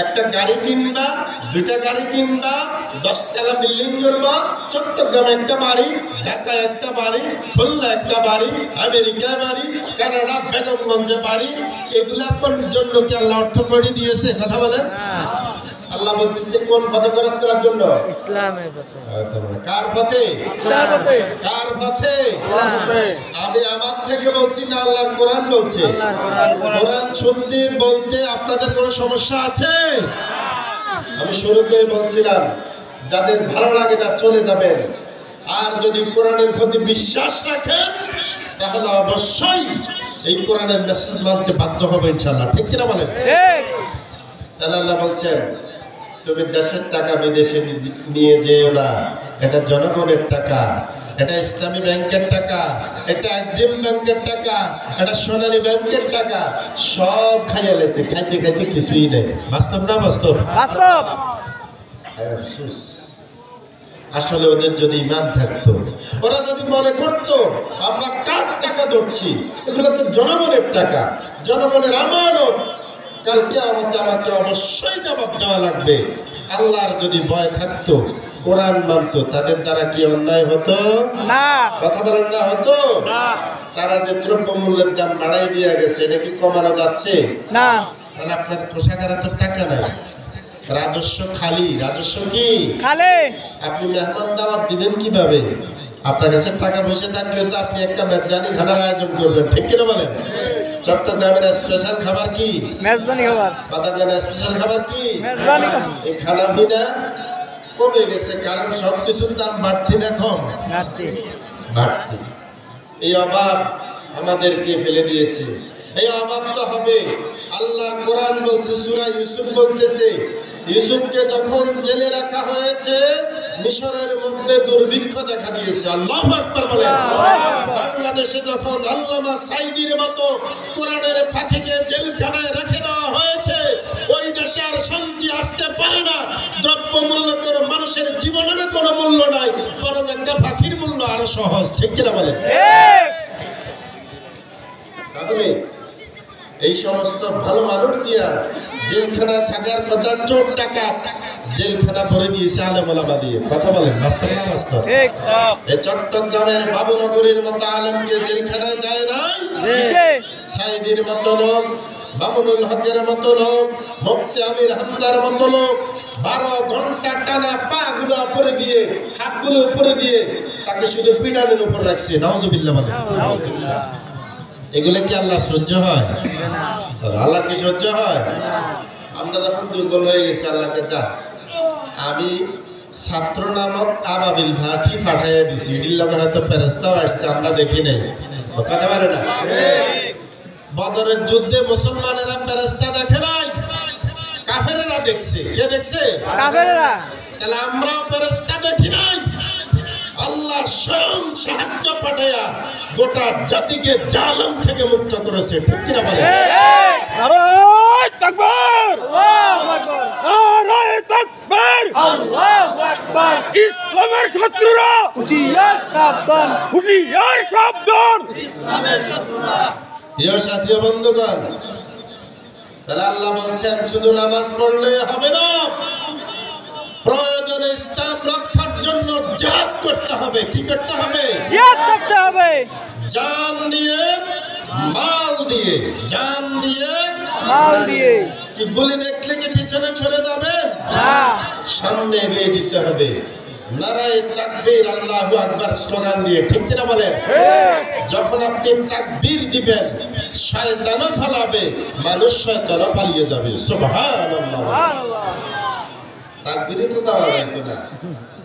একটা গাড়ি কিনবা, দুইটা গাড়ি কিনবা, 10 তলা বিল্ডিং করবা, চট্টগ্রামে একটা বাড়ি, ঢাকায় একটা বাড়ি, খুলনা একটা বাড়ি, আমেরিকায় বাড়ি, কানাডা বেগমগঞ্জে বাড়ি, এগুলার জন্য কি আল্লাহ অর্থ করে দিয়েছে? কথা বলেন। আল্লাহ বলতেছে কোন পথে খরচ করার জন্য? ইসলামের পথে। কার পথে? ইসলামের পথে। কার পথে? ইসলামের পথে। আমি আমার থেকে বলছি না, আল্লাহর কোরআন বলছে। কোরআন শুনতে বলতে আপনাদের কোনো সমস্যা আছে? আমি শুরুতেই বলছিলাম যাদের ভালো লাগে না চলে যাবেন, আর যদি কোরআনের প্রতি বিশ্বাস রাখেন তাহলে অবশ্যই এই কোরআনের মেসেজ মানতে বাধ্য হবে ইনশাআল্লাহ, ঠিক কিনা বলেন? ঠিক। তাহলে আল্লাহ বলছেন তুমি দেশের টাকা বিদেশে নিয়ে যেও না, এটা জনগণের টাকা, এটা ইসলামী ব্যাংকের টাকা, এটা এক্সিম ব্যাংকের টাকা, এটা সোনালী ব্যাংকের টাকা, সব খাইয়া লেছে, খাইতে খাইতে কিছুই নেই। বাস্তব না বাস্তব? বাস্তব। আসলে ওদের যদি ইমান থাকতো, ওরা যদি মনে করতো আমরা কার টাকা ধরছি, এগুলো তো জনগণের টাকা, জনগণের আমানত, কাল কিয়ামতে আমাকে অবশ্যই জবাব দেওয়া লাগবে। আল্লাহর যদি ভয় থাকতো, কোরআন মানতো, তাদের দ্বারা কি অন্যায় হতো না। কথা বলেন না হতো? না। তারা যে দ্রব্য মূল্যের দাম বাড়াই দিয়ে গেছে, এটা কি কমানো যাচ্ছে না। কারণ আপনার কোষাগারে তো টাকা নাই, রাজস্ব খালি। রাজস্ব কি খালে? আপনি মেহমান দাওয়াত দিবেন কিভাবে? আপনার কাছে টাকা পয়সা থাকলে তো আপনি একটা মেজবানি খানার আয়োজন করবেন, ঠিক কিনা বলেন? চট্টগ্রামের স্পেশাল খাবার কি? মেজবানি খাবার। বাদাগানের স্পেশাল খাবার কি? মেজবানি খাবার। এই খানা পিনা কমে গেছে, কারণ সবকিছুর দাম বাড়তি না কম? বাড়তি। এই অভাব আমাদেরকে ফেলে দিয়েছে। এই অভাব তো হবে। আল্লাহর কোরআন বলছে, সূরা ইউসুফ বলতেছে, ইউসুফকে যখন জেলে রাখা হয়েছে মিশরের মধ্যে দুর্ভিক্ষ দেখা দিয়েছে। আল্লাহু আকবার বলেন। বাংলাদেশে যখন আল্লামা সাঈদীর মতো কোরআনের ফাঁকিকে জেলখানায় রেখে দেওয়া হয়েছে, ওই দেশে আর শান্তি আসতে পারে না। দ্রব্য মূল্য করে মানুষের জীবনের কোনো মূল্য নাই, বরং একটা ফাঁকির মূল্য আরো সহজ, ঠিক কিনা বলেন? তাহলে এই সমস্ত ভালো মানুষ দিয়া জেলখানায় থাকার কথা, চোর ডাকাত জেলখানা ভরে দিয়েছে আলেম ওলামা দিয়ে। কথা বলেন, বাস্তব না বাস্তব? এই চট্টগ্রামের বাবুনগরীর মতো আলেমকে জেলখানায় দেয় নাই। সাঈদীর মতো লোক, মামুনুল হকের মতো লোক, মুফতি আমির হামদার মতো লোক 12 ঘন্টা টানা পা গুলো উপরে দিয়ে, হাতগুলো উপরে দিয়ে তাকে শুধু পিডানের উপর রাখছে। নাউযুবিল্লাহ বলেন। এগুলো কি আল্লাহ সহ্য হয়? আল্লাহ কি সহ্য হয়? আমরা যখন দুর্বল হয়ে গেছি, আল্লাহকে যা আমি ছাত্র নামক আবাবিল ভাটি পাঠাইয়া দিছি, এটির লগে হয়তো ফেরেশতাও আসছে, আমরা দেখি নাই। কথা পারে না? বদরের যুদ্ধে মুসলমানেরা ফেরেশতা দেখে নাই, কাফেরেরা দেখছে। কে দেখছে? কাফেরেরা। তাহলে আমরা ফেরেশতা দেখি নাই। আল্লাহ স্বয়ং সাহায্য পাঠায়া গোটা জাতিকে জালেম থেকে মুক্ত করেছে, ঠিক কিনা বলেন? নারায়ে তাকবীর, আল্লাহু আকবার, নারায়ে তাকবীর, আল্লাহু আকবার। ইসলামের শত্রুরা হুঁশিয়ার সাবধান, হুঁশিয়ার সাবধান। ইসলামের শত্রুরা। প্রিয় সাথী ও বন্ধুগণ, তাহলে আল্লাহ বলছেন শুধু নামাজ পড়লে হবে না, প্রয়োজনে ইসলাম রক্ষার জন্য জিহাদ করতে হবে। কি করতে হবে? জিহাদ করতে হবে। জান দিয়ে, মাল দিয়ে। জান দিয়ে, মাল দিয়ে। কি গুলি দেখলে কি পিছনে ছড়ে যাবেন? না, সামনে এগিয়ে দিতে হবে। নারায়ে তাকবীর, আল্লাহু আকবার স্লোগান দিয়ে, ঠিক কিনা বলেন? যখন আপনি তাকবীর দিবেন, শয়তানও পালাবে, মানুষ শয়তানও পালিয়ে যাবে। সুবহানাল্লাহ। সুবহানাল্লাহ। তাকবীরই তো দেওয়া যাইতো না।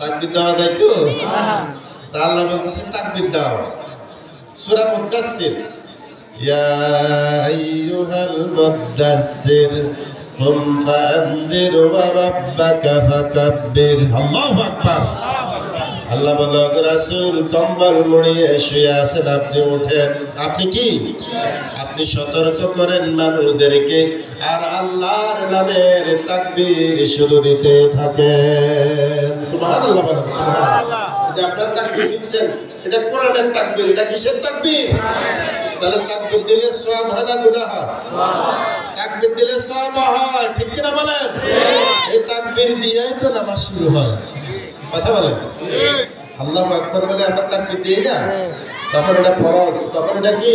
তাকবীর দেওয়া যাইতো? তা আল্লাহ বলতেছে তাকবীর দাও। সূরা মুদাসসির, ইয়া আইয়ুহাল মুদাসসির কুম ফাআনদির ওয়া রাব্বাকা ফাকাব্বির। আল্লাহু আকবার। আল্লাহ বলল, রাসূল কম্বল মুড়িয়ে শুয়ে আছেন, আপনি উঠেন। আপনি কি? আপনি সতর্ক করেন মানুষদেরকে, আর আল্লাহর নামের তাকবীর শুরু দিতে থাকেন। সুবহানাল্লাহ বলেন। সুবহানাল্লাহ। যে আপনারা তাকবীর দিচ্ছেন, এটা কোরআনের তাকবীর। এটা কিসের তাকবীর? তাহলে তাকবীর দিলে সওয়াব হয় না গুনাহ হয়? তাকবীর দিলে সওয়াব হয়, ঠিক কিনা বলেন? এই তাকবীর দিয়েই তো নামাজ শুরু হয়। কথা বলেন। আল্লাহু আকবার বলে আমরা তাকবীর দিই না, তখন এটা ফরজ। তখন এটা কি?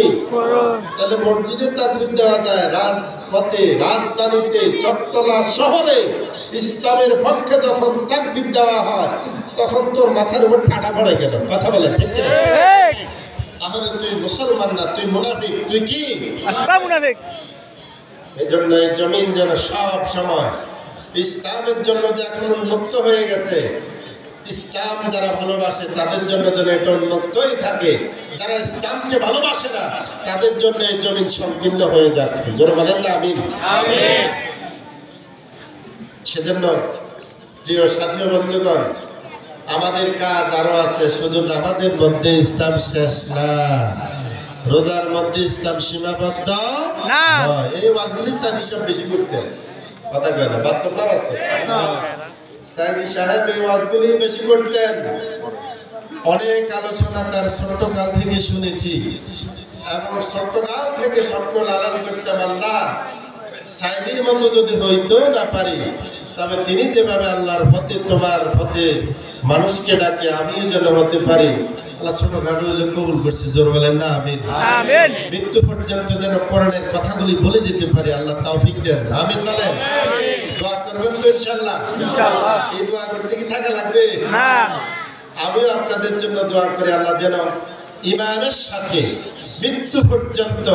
তাহলে মসজিদে তাকবীর দেওয়া যায়, রাজপথে, রাজধানীতে, চট্টলা শহরে ইসলামের পক্ষে যখন তাকবীর দেওয়া হয়, তখন তোর মাথার উপর ঠাডা পড়ে গেল। কথা বলেন, ঠিক কিনা? তাহলে তুই মুসলমান না, তুই মুনাফিক। তুই কি? মুনাফিক। এই জন্য এই জমিন যেন সব সময় ইসলামের জন্য যে এখন উন্মুক্ত হয়ে গেছে, ইসলাম যারা ভালোবাসে তাদের জন্য যেন এটা উন্মুক্তই থাকে। যারা ইসলামকে ভালোবাসে না তাদের জন্য এই জমিন সংকীর্ণ হয়ে যাক। জোরে বলেন না আমিন। সেজন্য প্রিয় সাথী ও বন্ধুগণ, আমাদের কাজ আরো আছে। শুধু নামাজের মধ্যে ইসলাম শেষ না, রোজার মধ্যে ইসলাম সীমাবদ্ধ না। এই ওয়াজগুলি সাথী সব বেশি করতে কথা কয় না, বাস্তব না বাস্তব? সাহেব সাহেব এই ওয়াজগুলি বেশি করতেন। অনেক আলোচনা তার ছোটকাল থেকে শুনেছি, এবং ছোটকাল থেকে স্বপ্ন লালন করতে পারলাম সাইদির মতো যদি হইতো না পারি, তবে তিনি যেভাবে আল্লাহর পথে তোমার পথে মানুষকে ডাকে আমিও যেন হতে পারি। আল্লাহ ছোটখাটো হইলে কবুল করছে, জোর বলেন না আমিন। আমিন। মৃত্যু পর্যন্ত যেন কোরআনের কথাগুলি বলে যেতে পারি, আল্লাহ তৌফিক দেন, আমিন বলেন। দোয়া করবেন তো ইনশাআল্লাহ? ইনশাআল্লাহ। এই দোয়া করতে কি টাকা লাগবে? না। আমিও আপনাদের জন্য দোয়া করি, আল্লাহ যেন ঈমানের সাথে মৃত্যু পর্যন্ত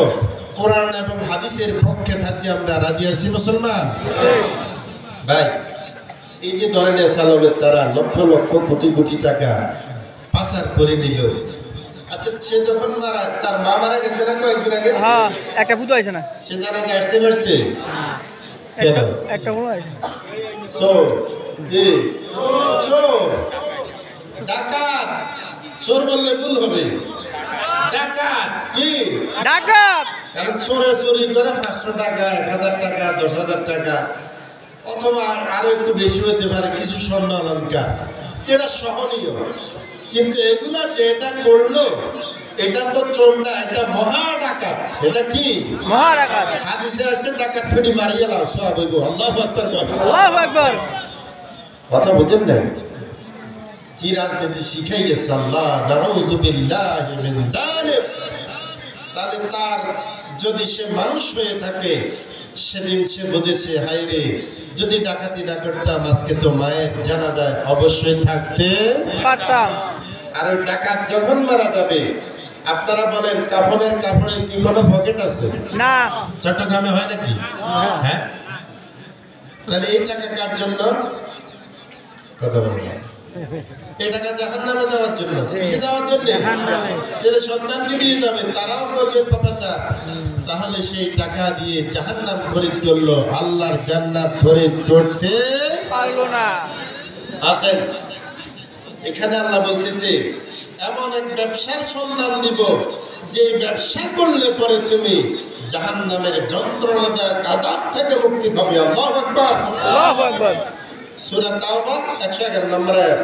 কোরআন এবং হাদিসের পক্ষে থাকি। আমরা রাজি আছি মুসলমান ভাই? এই যে ধরেন সালামের তারা লক্ষ লক্ষ কোটি কোটি টাকা পাচার করে নিল। আচ্ছা, সে যখন মারা, তার মা মারা গেছে না কয়েকদিন আগে? হ্যাঁ, একটা ফুটো আছে না? সে জানা আসতে পারছে কেন? একটা ফুটো আছে। চোর, চোর, ডাকাত, চোর বললে ভুল হবে, ডাকাত। কি ডাকাত? কারণ চোরে চুরি করে 500 টাকা, 1000 টাকা, 10,000 টাকা, অথবা আরো একটু বেশি হতে পারে কিছু স্বর্ণ অলংকার, এটা সহনীয়। কিন্তু এগুলা যেটা করলো, এটা তো চোর না, এটা মহা ডাকাত। সেটা কি? মহা ডাকাত। হাদিসে আসছে ডাকাত ফেড়ি মারিয়ে লাও, সওয়াব হইব। আল্লাহু আকবার বল। আল্লাহু আকবার। কথা বুঝেন না? কি রাজনীতি শিখাই গেছে আল্লাহ, নাউযু বিল্লাহি মিন যালিক। তাহলে তার যদি সে মানুষ হয়ে থাকে, সেদিন সে বুঝেছে, হায় রে, যদি ডাকাতি না করতাম আজকে তো মায়ের জানাজায় অবশ্যই থাকতে পারতাম। আর ওই ডাকাত যখন মারা যাবে, আপনারা বলেন কাফনের কাপড়ের কি কোনো পকেট আছে? না। চট্টগ্রামে হয় নাকি? হ্যাঁ। তাহলে এই টাকা কার জন্য? কথা বলুন। এই টাকা জাহান্নামে যাওয়ার জন্য, কিসে যাওয়ার জন্য? ছেলে সন্তানকে দিয়ে যাবে, তারাও করবে পাপাচার। তাহলে সেই টাকা দিয়ে জাহান্নাম খরিদ করলো, আল্লাহর জান্নাত খরিদ করতে পারলো না। আসেন, এখানে আল্লাহ বলতেছে এমন এক ব্যবসার সন্ধান দিব, যে ব্যবসা করলে পরে তুমি জাহান্নামের যন্ত্রণাদায়ক আযাব থেকে মুক্তি পাবে। আল্লাহু আকবার। আল্লাহু আকবার। সূরা তাওবা 111 নম্বর আয়াত।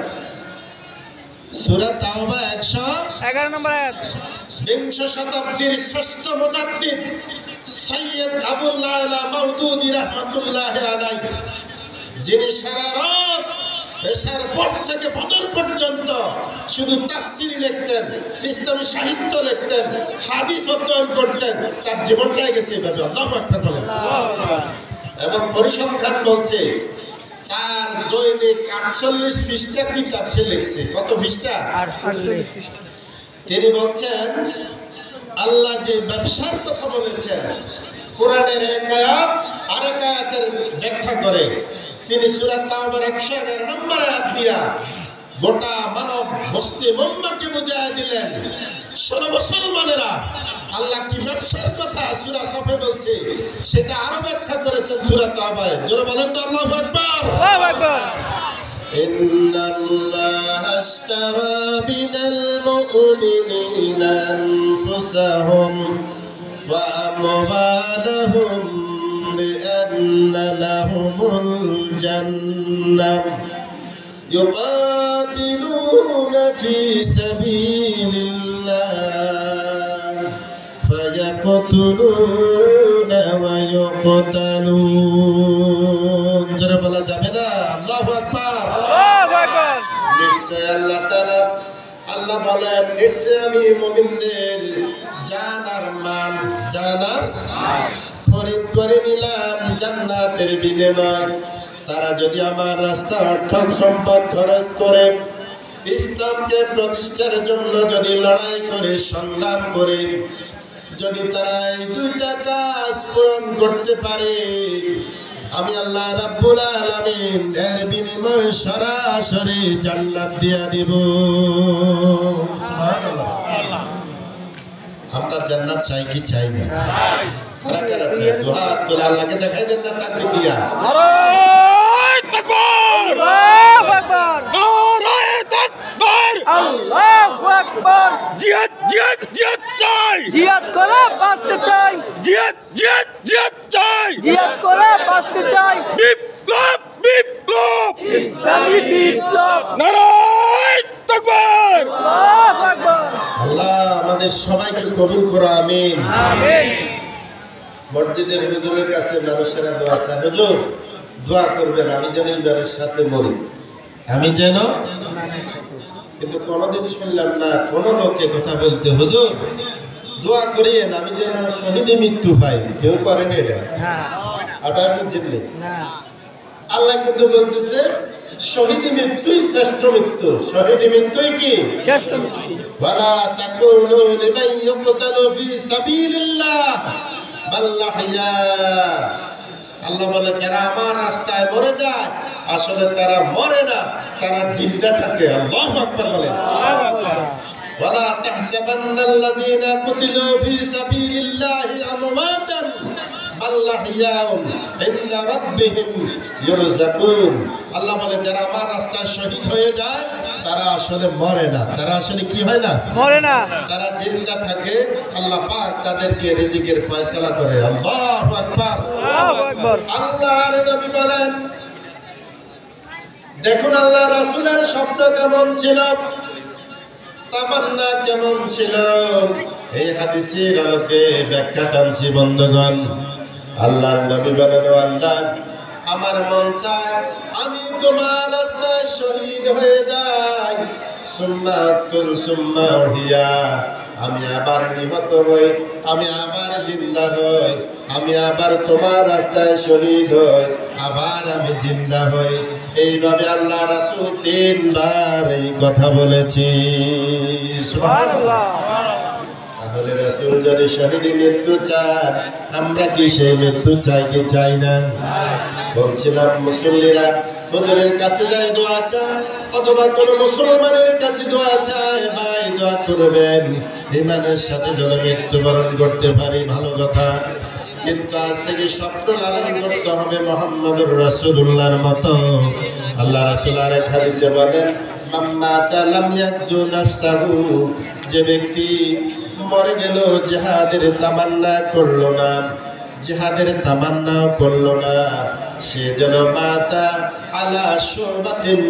সূরা তাওবা 11 নম্বর আয়াত। বিংশ শতাব্দীর শ্রেষ্ঠ মুজাদ্দিদ সৈয়দ আবুল আলা মাওদুদী রাহমাতুল্লাহি আলাইহি, যিনি সারা রাত এশার পর থেকে ফজর পর্যন্ত শুধু তাফসীর লিখতেন, ইসলামী সাহিত্য লিখতেন, হাদিস অধ্যয়ন করতেন, তার জীবনটাই গেছে এভাবে। আল্লাহু আকবার বলেন। এবং পরিসংখ্যান বলছে তার দৈনিক 48 পৃষ্ঠা কিতাব সে লিখছে। কত পৃষ্ঠা? 48 পৃষ্ঠা। তিনি বলছেন, আল্লাহ যে ব্যবসার কথা বলেছেন, কোরআনের এক আয়াত আরেক আয়াতের ব্যাখ্যা করে তিনি সূরা তাওবার 111 নম্বর আয়াত দিয়া গোটা মানব মুসলিম উম্মাহকে বুঝাইয়া দিলেন, শোনো মুসলমানেরা, আল্লাহ কি ব্যবসার কথা সূরা সফে বলছে, সেটা আরো ব্যাখ্যা করেছেন সূরা তাওবায়। জোরে বলেন না আল্লাহু আকবার। আল্লাহু আকবার। ইন্নাল্লাহা আশতারা মিনাল মুমিনিনা আনফুসাহুম ওয়া আমওয়ালাহুম বিআন্না লাহুমুল জান্নাহ ইউকাতিলুনা ফি সাবিলিল্লাহ ফায়াকতুলুনা ওয়া ইউকতালুন। জোরে বলা যাবে না? আল্লাহু আকবার। আল্লাহু আকবার। নিশ্চয় আল্লাহ তাআলা, আল্লাহ বলেন, নিশ্চয় আমি মুমিনদের জান আর মাল, জান আর খরিদ করে নিলাম জান্নাতের বিনিময়। তারা যদি আমার রাস্তা অর্থ সম্পদ খরচ করে ইসলামকে প্রতিষ্ঠার জন্য যদি লড়াই করে, সংগ্রাম করে, যদি তারা এই দুইটা কাজ পূরণ করতে পারে, আমি আল্লাহ রাব্বুল আলামিন এর বিনিময়ে সরাসরি জান্নাত দিয়া দিব। সুবহানাল্লাহ। আমরা জান্নাত চাই কি চাই না? কারা কারা চাই? দুহাত তুলে আল্লাহকে দেখাই দেন না তাকবীর দিয়া। নারায়ে তাকবীর! আল্লাহু আকবার। নারায়ে তাকবীর! আল্লাহু আকবার। জিহাদ জিহাদ জিহাদ চাই! জিহাদ করে বাঁচতে চাই। জিহাদ জিহাদ জিহাদ চাই! জিহাদ করে বাঁচতে চাই। বিপ্লব বিপ্লব! ইসলামী বিপ্লব। নারায়ে তাকবীর! আল্লাহু আকবার। আল্লাহ আমাদের সবাইকে কবুল করো, আমিন। আমিন। মসজিদের হুজুরের কাছে মানুষেরা দোয়া চায়, হুজুর দোয়া করবেন আমি যেন এইবারের সাথে মরি, আমি যেন। কিন্তু কোনোদিন শুনলাম না কোন লোককে কথা বলতে, হুজুর দোয়া করিয়েন আমি যেন শহীদে মৃত্যু পাই। কেউ করেন এটা? আটা শুনছেন? আল্লাহ কিন্তু বলতেছে শহীদ মৃত্যুই শ্রেষ্ঠ মৃত্যু। শহীদ মৃত্যুই কি? ওয়ালা তাকুলু লিমান ইউকতালু ফি সাবিলিল্লাহ বাল আহইয়া। আল্লাহ বলে যারা আমার রাস্তায় মরে যায় আসলে তারা মরে না, তারা জিন্দা থাকে। আল্লাহু আকবার বলেন। ওয়ালা তাহসাবান্নাল্লাযীনা কুতিলু ফি সাবিলিল্লাহি আমওয়াতান বাল আহইয়াউন ইনদা রাব্বিহিম ইউরযাকুন। আল্লাহ বলে যারা আমার রাস্তায় শহীদ হয়ে যায় তারা আসলে মরে না, তারা আসলে কি হয় না? মরে না, তারা জিন্দা থাকে। আল্লাহ পাক তাদেরকে রিজিকের ফয়সালা করে। আল্লাহু আকবার। আল্লাহু আকবার। আল্লাহর নবী বলেন দেখুন আল্লাহ রাসূলের স্বপ্ন কেমন ছিল, তামান্না কেমন ছিল, এই হাদিসের আলোকে ব্যাখ্যা টানছি বন্ধুগণ। আল্লাহর নবী বলেন ও আল্লাহ আমার মন চায় আমি তোমার রাস্তায় শহীদ হয়ে যাই, সুম্মা উহিয়া, আমি আবার নিহত হই, আমি আবার জিন্দা হই, আমি আবার তোমার রাস্তায় শহীদ হই, আবার আমি জিন্দা হই। এইভাবে আল্লাহ রাসূল 3 বার এই কথা বলেছি। সুবহানাল্লাহ। তাহলে রাসূল যদি শহীদের মৃত্যু চান আমরা কি সেই মৃত্যু চাই কি চাই না? বলছিলাম মুসল্লিরা হুজুরের কাছে যায় দোয়া চায় অথবা কোন মুসলমানের কাছে দোয়া চায়, ভাই দোয়া করবেন ইমানের সাথে যেন মৃত্যুবরণ করতে পারি, ভালো কথা। কিন্তু আজ থেকে স্বপ্ন লালন করতে হবে মুহাম্মদুর রাসূলুল্লাহর মতো। আল্লাহ রাসূল আরেক হাদিসে বলেন মাম্মাতা লাম ইয়াকজু নাফসাহু, যে ব্যক্তি মরে গেল জিহাদের তামান্না করলো না, জিহাদের তামান্নাও করলো না, সে যেন মাতা আলা শুবাতিন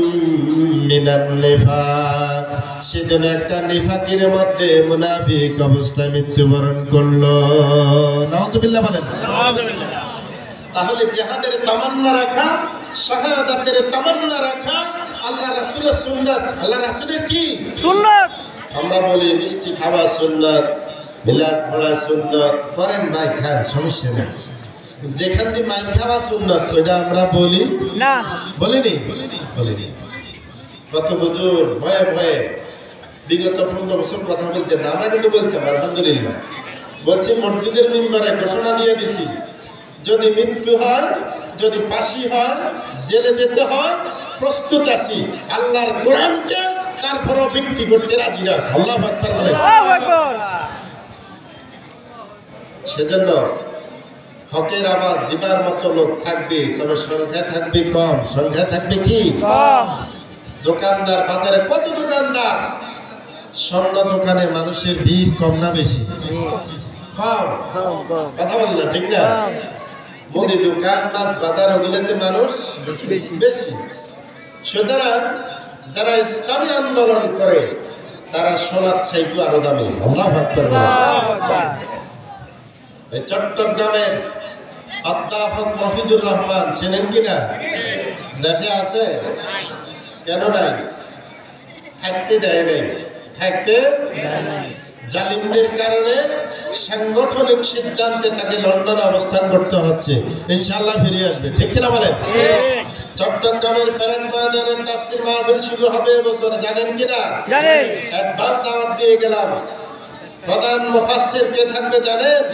মিনান নিফাক, সে যেন একটা নিফাকের মধ্যে মুনাফিক অবস্থায় মৃত্যুবরণ করলো। নাউযুবিল্লাহ বলেন। তাহলে জিহাদের তামান্না রাখা, শাহাদাতের তামান্না রাখা আল্লাহ রাসূলের সুন্নাত। আল্লাহ রাসূলের কি সুন্নাত? আমরা বলি মিষ্টি খাওয়া সুন্নাত, মিলাদ পড়া সুন্নাত, করেন ভাই খান, সমস্যা নেই। যেখান দিয়ে মাইন খাওয়া সুন্নাত ওইটা আমরা বলি না, বলিনি? কত হুজুর ভয়ে ভয়ে বিগত 15 বছর কথা বলতেন না, আমরা কিন্তু বলতাম আলহামদুলিল্লাহ। বলছি মসজিদের মিম্বারে ঘোষণা দিয়ে দিছি যদি মৃত্যু হয়, যদি ফাঁসি হয়, জেলে যেতে হয়, প্রস্তুত আছি আল্লাহর কোরআনকে তারপরও বিক্রি করতে রাজি না। আল্লাহু আকবার বলেন। আল্লাহু আকবার। সেজন্য হকের আওয়াজ দিবার মতো লোক থাকবে, তবে সংখ্যায় থাকবে কম। সংখ্যায় থাকবে কি? কম। দোকানদার বাজারে কত দোকানদার, স্বর্ণ দোকানে মানুষের ভিড় কম না বেশি? কম। কথা বললেন ঠিক না? মুদি দোকান মাছ বাজার ওগুলোতে মানুষ বেশি। সুতরাং যারা ইসলামী আন্দোলন করে তারা সোনার চাইতে আরো দামি। আল্লাহু আকবার বলেন। চট্টগ্রামের অধ্যাপক মফিজুর রহমান চেনেন কিনা? দেশে আছে? কেন নাই? থাকতে দেয় নাই। থাকতে জালিমদের কারণে সাংগঠনিক সিদ্ধান্তে তাকে লন্ডনে অবস্থান করতে হচ্ছে। ইনশাআল্লাহ ফিরে আসবে, ঠিক কিনা বলেন? চট্টগ্রামের প্যারেড ময়দানে তাফসীর মাহফিল শুরু হবে এবছর, জানেন কিনা? জানি। অ্যাডভান্স দাওয়াত দিয়ে গেলাম। প্রধান মুফাসসির কে থাকবে জানেন?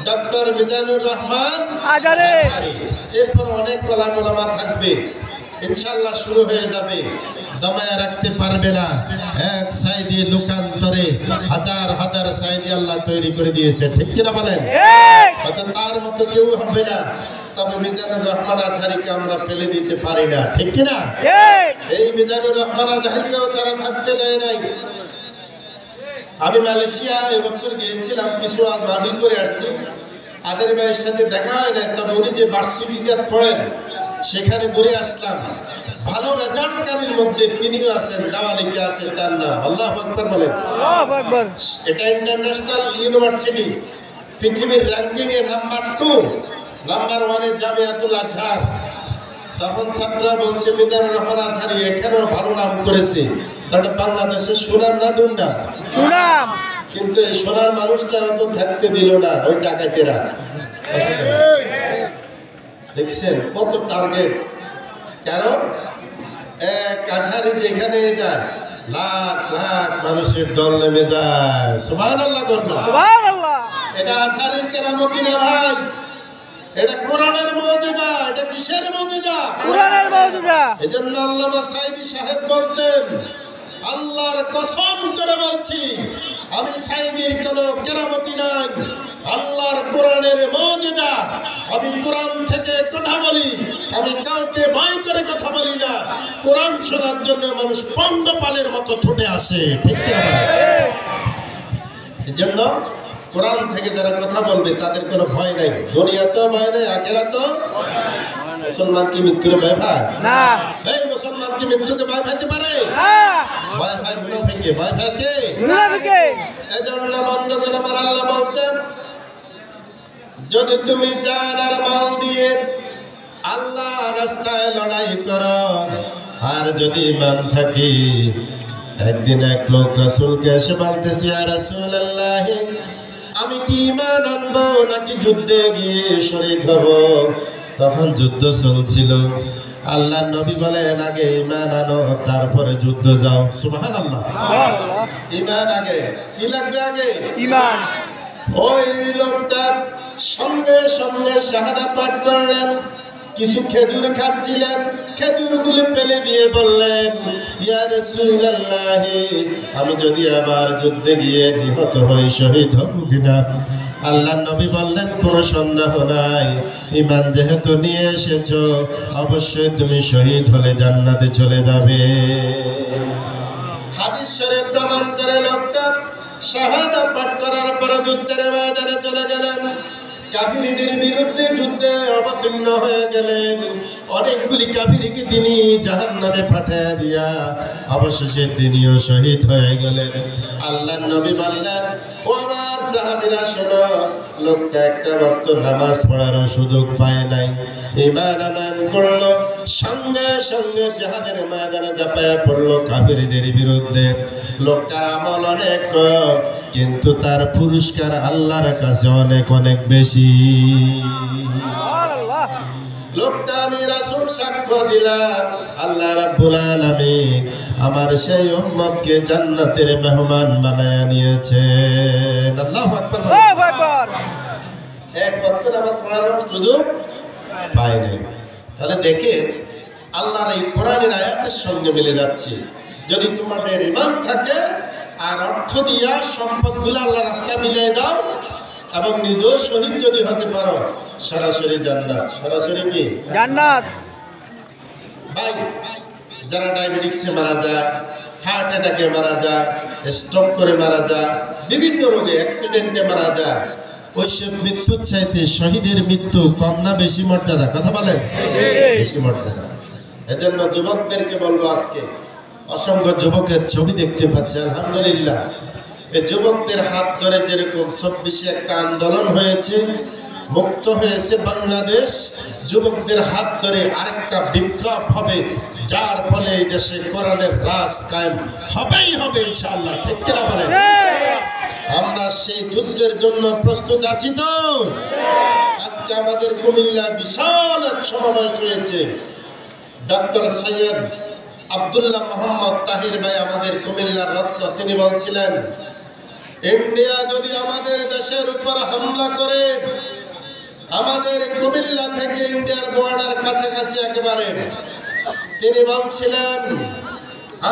ডক্টর মিজানুর রহমান আজারে। এরপর অনেক ওলামা থাকবে। ইনশাআল্লাহ শুরু হয়ে যাবে। দমায়া রাখতে পারবে না। এক সাইডে লোকান্তরে হাজার হাজার সাইডে আল্লাহ তৈরি করে দিয়েছে, ঠিক কিনা বলেন? হয়তো তার মতো কেউ হবে না, তবে মিজানুর রহমান আজহারিকে আমরা ফেলে দিতে পারি না, ঠিক কিনা? এই মিজানুর রহমান আজহারিকেও তারা থাকতে দেয় নাই। আমি মালয়েশিয়া এবছর গিয়েছিলাম, কিছু মাহফিল করে আসছি। আদের ভাইয়ের সাথে দেখা হয় না, তবে উনি যে ভার্সিটিটা পড়েন সেখানে ঘুরে আসলাম। ভালো রেজাল্টকারীর মধ্যে তিনিও আছেন, দাওয়ালিকে আছেন, তার নাম। আল্লাহু আকবার বলেন। আল্লাহু আকবার। এটা ইন্টারন্যাশনাল ইউনিভার্সিটি। পৃথিবীর র্যাঙ্কিং এ নাম্বার 2, নাম্বার 1 এ জামিয়াতুল আজহার। তখন ছাত্ররা বলছে মিজানুর রহমান আজহারি এখানেও ভালো নাম করেছে, কারণ বাংলাদেশে সুনাম না দুর্নাম? সুনাম। কিন্তু এই সোনার মানুষটা তো থাকতে দিল না ওই ডাকাতেরা। কথা বলেন। দেখছেন কত টার্গেট, কারণ এক আজহারি যেখানে যায় লাখ লাখ মানুষের দল নেমে যায়। সুবহানাল্লাহ করুন। সুবহানাল্লাহ। এটা আজহারির কেরামতি না ভাই, এটা কোরআনের মুজিজা। এটা কিসের মুজিজা? কোরআনের মুজিজা। এজন্য আল্লামা সাঈদী সাহেব বলতেন, আল্লাহর কসম করে বলছি আমি সাঈদীর কোনো কেরামতি নাই, আল্লাহর কোরআনের মুজিজা। আমি কোরআন থেকে কথা বলি, আমি কাউকে ভয় করে কথা বলি না। কোরআন শোনার জন্য মানুষ পঙ্গপালের মতো ছুটে আসে, ঠিক কিনা বলেন? এজন্য কোরআন থেকে যারা কথা বলবে তাদের কোনো ভয় নাই, দুনিয়াতেও ভয় নাই, আখিরাতেও। মুসলমান কি মৃত্যুর ভয় পায়? না। এই মুসলমান কি মৃত্যুকে ভয় পাইতে পারে? না। ভয় পায় মুনাফিককে। ভয় পায় কে? মুনাফিকে। এজন্য বন্ধুগণ আমার আল্লাহ বলছেন, যদি তুমি জান আর মাল দিয়ে আল্লাহ রাস্তায় লড়াই করো, আর যদি ঈমান থাকে। একদিন এক লোক রাসূলকে এসে বলতেছে, ইয়া রাসূলুল্লাহ, আমি কি ঈমান আনবো নাকি যুদ্ধে গিয়ে শরীক হব? তখন যুদ্ধ চলছিল। আল্লাহর নবী বলেন, আগে ঈমান আনো, তারপরে যুদ্ধ যাও। সুবহানাল্লাহ। সুবহানাল্লাহ। ঈমান আগে। কি লাগবে আগে? ঈমান। ওই লোকটা সঙ্গে সঙ্গে শাহাদা পাঠ করলেন। কিছু খেজুর খাচ্ছিলেন, খেজুরগুলি ফেলে দিয়ে বললেন, ইয়া রাসূলুল্লাহ, আমি যদি আবার যুদ্ধে গিয়ে নিহত হই, শহীদ হব কিনা? আল্লাহর নবী বললেন, কোনো সন্দেহ নাই, ঈমান যেহেতু নিয়ে এসেছো, অবশ্যই তুমি শহীদ হলে জান্নাতে চলে যাবে। হাদিস শরীফ প্রমাণ করে লোকটা শাহাদা পাঠ করার পর যুদ্ধের ময়দানে চলে গেলেন। কাফিরদের বিরুদ্ধে যুদ্ধে অবতীর্ণ হয়ে গেলেন। অনেকগুলি কাফিরকে তিনি জাহান্নামে পাঠিয়ে দিয়া অবশেষে তিনিও শহীদ হয়ে গেলেন। আল্লাহর নবী বললেন, ও আমার সাহাবীরা শোনো, লোকটা একটা মাত্র নামাজ পড়ারও সুযোগ পায় নাই, ঈমান আনয়ন করলো, সঙ্গে সঙ্গে জিহাদের ময়দানে ঝাঁপায়া পড়লো কাফিরদের বিরুদ্ধে। লোকটার আমল অনেক কম, কিন্তু তার পুরস্কার আল্লাহর কাছে অনেক অনেক বেশি। সুবহানাল্লাহ। লোকটা আমি রাসূল সাক্ষ্য দিলাম, আল্লাহ রাব্বুল আলামিন আমার সেই উম্মতকে জান্নাতের মেহমান বানায়া নিয়েছেন। আল্লাহু আকবার। আল্লাহু আকবার। এক ওয়াক্ত নামাজ পড়ানোর সুযোগ পায় নাই। তাহলে দেখেন আল্লাহর এই কোরআনের আয়াতের সঙ্গে মিলে যাচ্ছে। যদি তোমাদের ঈমান থাকে আর অর্থ দিয়া সম্পদগুলো আল্লাহর রাস্তায় মিলিয়ে দাও এবং নিজেও শহীদ যদি হতে পারো, সরাসরি জান্নাত। সরাসরি কি? জান্নাত। ভাই, যারা ডায়াবেটিক্সে মারা যায়, হার্ট অ্যাটাকে মারা যায়, স্ট্রোক করে মারা যায়, বিভিন্ন রোগে অ্যাক্সিডেন্টে মারা যায়, ওইসব মৃত্যুর চাইতে শহীদের মৃত্যু কম না বেশি মর্যাদা? কথা বলেন। বেশি মর্যাদা। এজন্য যুবকদেরকে বলবো, আজকে অসংখ্য যুবকের ছবি দেখতে পাচ্ছি, আলহামদুলিল্লাহ। এই যুবকদের হাত ধরে যেরকম ২৪-এ একটা আন্দোলন হয়েছে, মুক্ত হয়েছে বাংলাদেশ, যুবকদের হাত ধরে আরেকটা বিপ্লব হবে, যার ফলে এই দেশে কোরআনের রাজ কায়েম হবেই হবে ইনশাআল্লাহ। ঠিক কিনা বলেন? আমরা সেই যুদ্ধের জন্য প্রস্তুত আছি তো? আজকে আমাদের কুমিল্লা বিশাল এক সমাবেশ হয়েছে। ডক্টর সৈয়দ আব্দুল্লাহ মোহাম্মদ তাহির ভাই আমাদের কুমিল্লার রত্ন, তিনি বলছিলেন, ইন্ডিয়া যদি আমাদের দেশের উপর হামলা করে, আমাদের কুমিল্লা থেকে ইন্ডিয়ার বর্ডার কাছাকাছি একেবারে, তিনি বলছিলেন,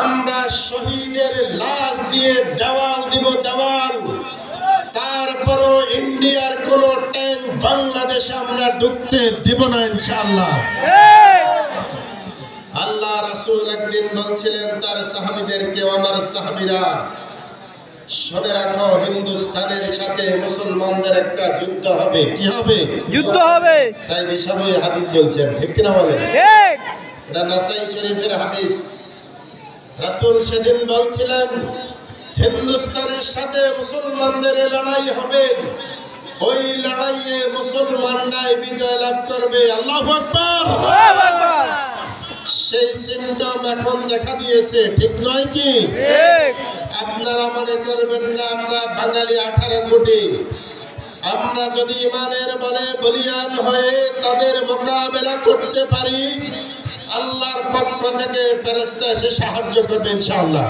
আমরা শহীদের লাশ দিয়ে দেওয়াল দিব, দেওয়াল। তারপরও ইন্ডিয়ার কোন ট্যাঙ্ক বাংলাদেশে আমরা ঢুকতে দিব না ইনশাআল্লাহ। আল্লাহ রাসূল একদিন বলছিলেন তার সাহাবীদেরকে, আমার সাহাবীরা শুনে রাখো, হিন্দুস্তানের সাথে মুসলমানদের একটা যুদ্ধ হবে। কি হবে? যুদ্ধ হবে। সাঈদী সাহেব হাদিস বলছেন, ঠিক কিনা বলেন? ঠিক। এটা নাসাই শরীফের হাদিস। রাসূল সেদিন বলছিলেন, হিন্দুস্তানের সাথে মুসলমানদের লড়াই হবে, ওই লড়াইয়ে মুসলমানরাই বিজয় লাভ করবে। আল্লাহু আকবার। আল্লাহু আকবার। সেই সিম্পটম এখন দেখা দিয়েছে, ঠিক নয় কি? ঠিক। আপনারা মনে করবেন না আমরা বাঙালি 18 কোটি, আমরা যদি ইমানের বলে বলিয়ান হয়ে তাদের মোকাবেলা করতে পারি, আল্লাহর পক্ষ থেকে ফেরেশতা এসে সাহায্য করবে ইনশাআল্লাহ।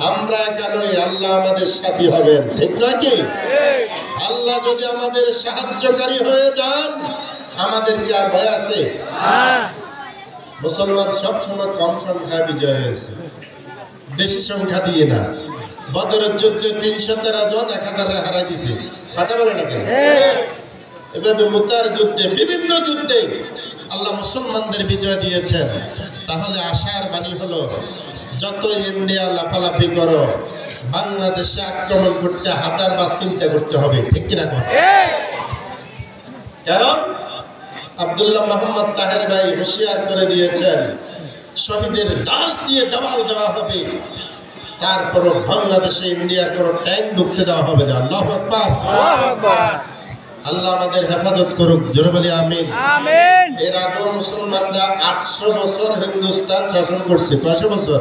আমরা কেনই, আল্লাহ আমাদের সাথী হবেন, ঠিক নয় কি? আল্লাহ যদি আমাদের সাহায্যকারী হয়ে যান, আমাদের কি আর ভয় আছে? মুসলমান সবসময় কম সংখ্যায় বিজয় হয়েছে, বেশি সংখ্যা দিয়ে না। বদরের যুদ্ধে 313 জন 1000 হারাই দিছে, কথা বলে না কেন? এভাবে মুতার যুদ্ধে, বিভিন্ন যুদ্ধে আল্লাহ মুসলমানদের বিজয় দিয়েছেন। তাহলে আশার বাণী হলো, যত ইন্ডিয়া লাফালাফি করো, বাংলাদেশে আক্রমণ করতে 1000 বার চিন্তা করতে হবে, ঠিক কিনা? কারণ আব্দুল্লাহ মোহাম্মদ তাহের ভাই হুঁশিয়ার করে দিয়েছেন, শহীদের লাশ দিয়ে দেওয়াল দেওয়া হবে, তারপরও বাংলাদেশে ইন্ডিয়ার কোনো ট্যাঙ্ক ঢুকতে দেওয়া হবে না। আল্লাহু আকবার। আল্লাহ আমাদের হেফাজত করুক, জোরে বলি আমিন। আমিন। এর আগেও মুসলমানরা 800 বছর হিন্দুস্তান শাসন করছে। কয়শো বছর?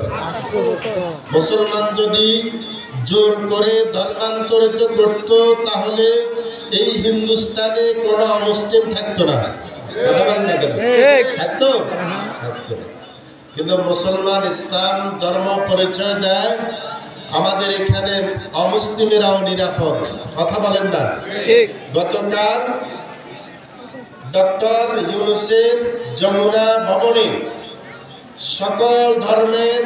মুসলমান যদি জোর করে ধর্মান্তরিত করত, তাহলে এই হিন্দুস্তানে কোনো অমুসলিম থাকতো না, কথা বলেন না কেন? থাকতো? থাকতো না। কিন্তু মুসলমান ইসলাম ধর্ম পরিচয় দেয়, আমাদের এখানে অমুসলিমেরাও নিরাপদ, কথা বলেন না? গতকাল ডক্টর ইউনূসের যমুনা ভবনে সকল ধর্মের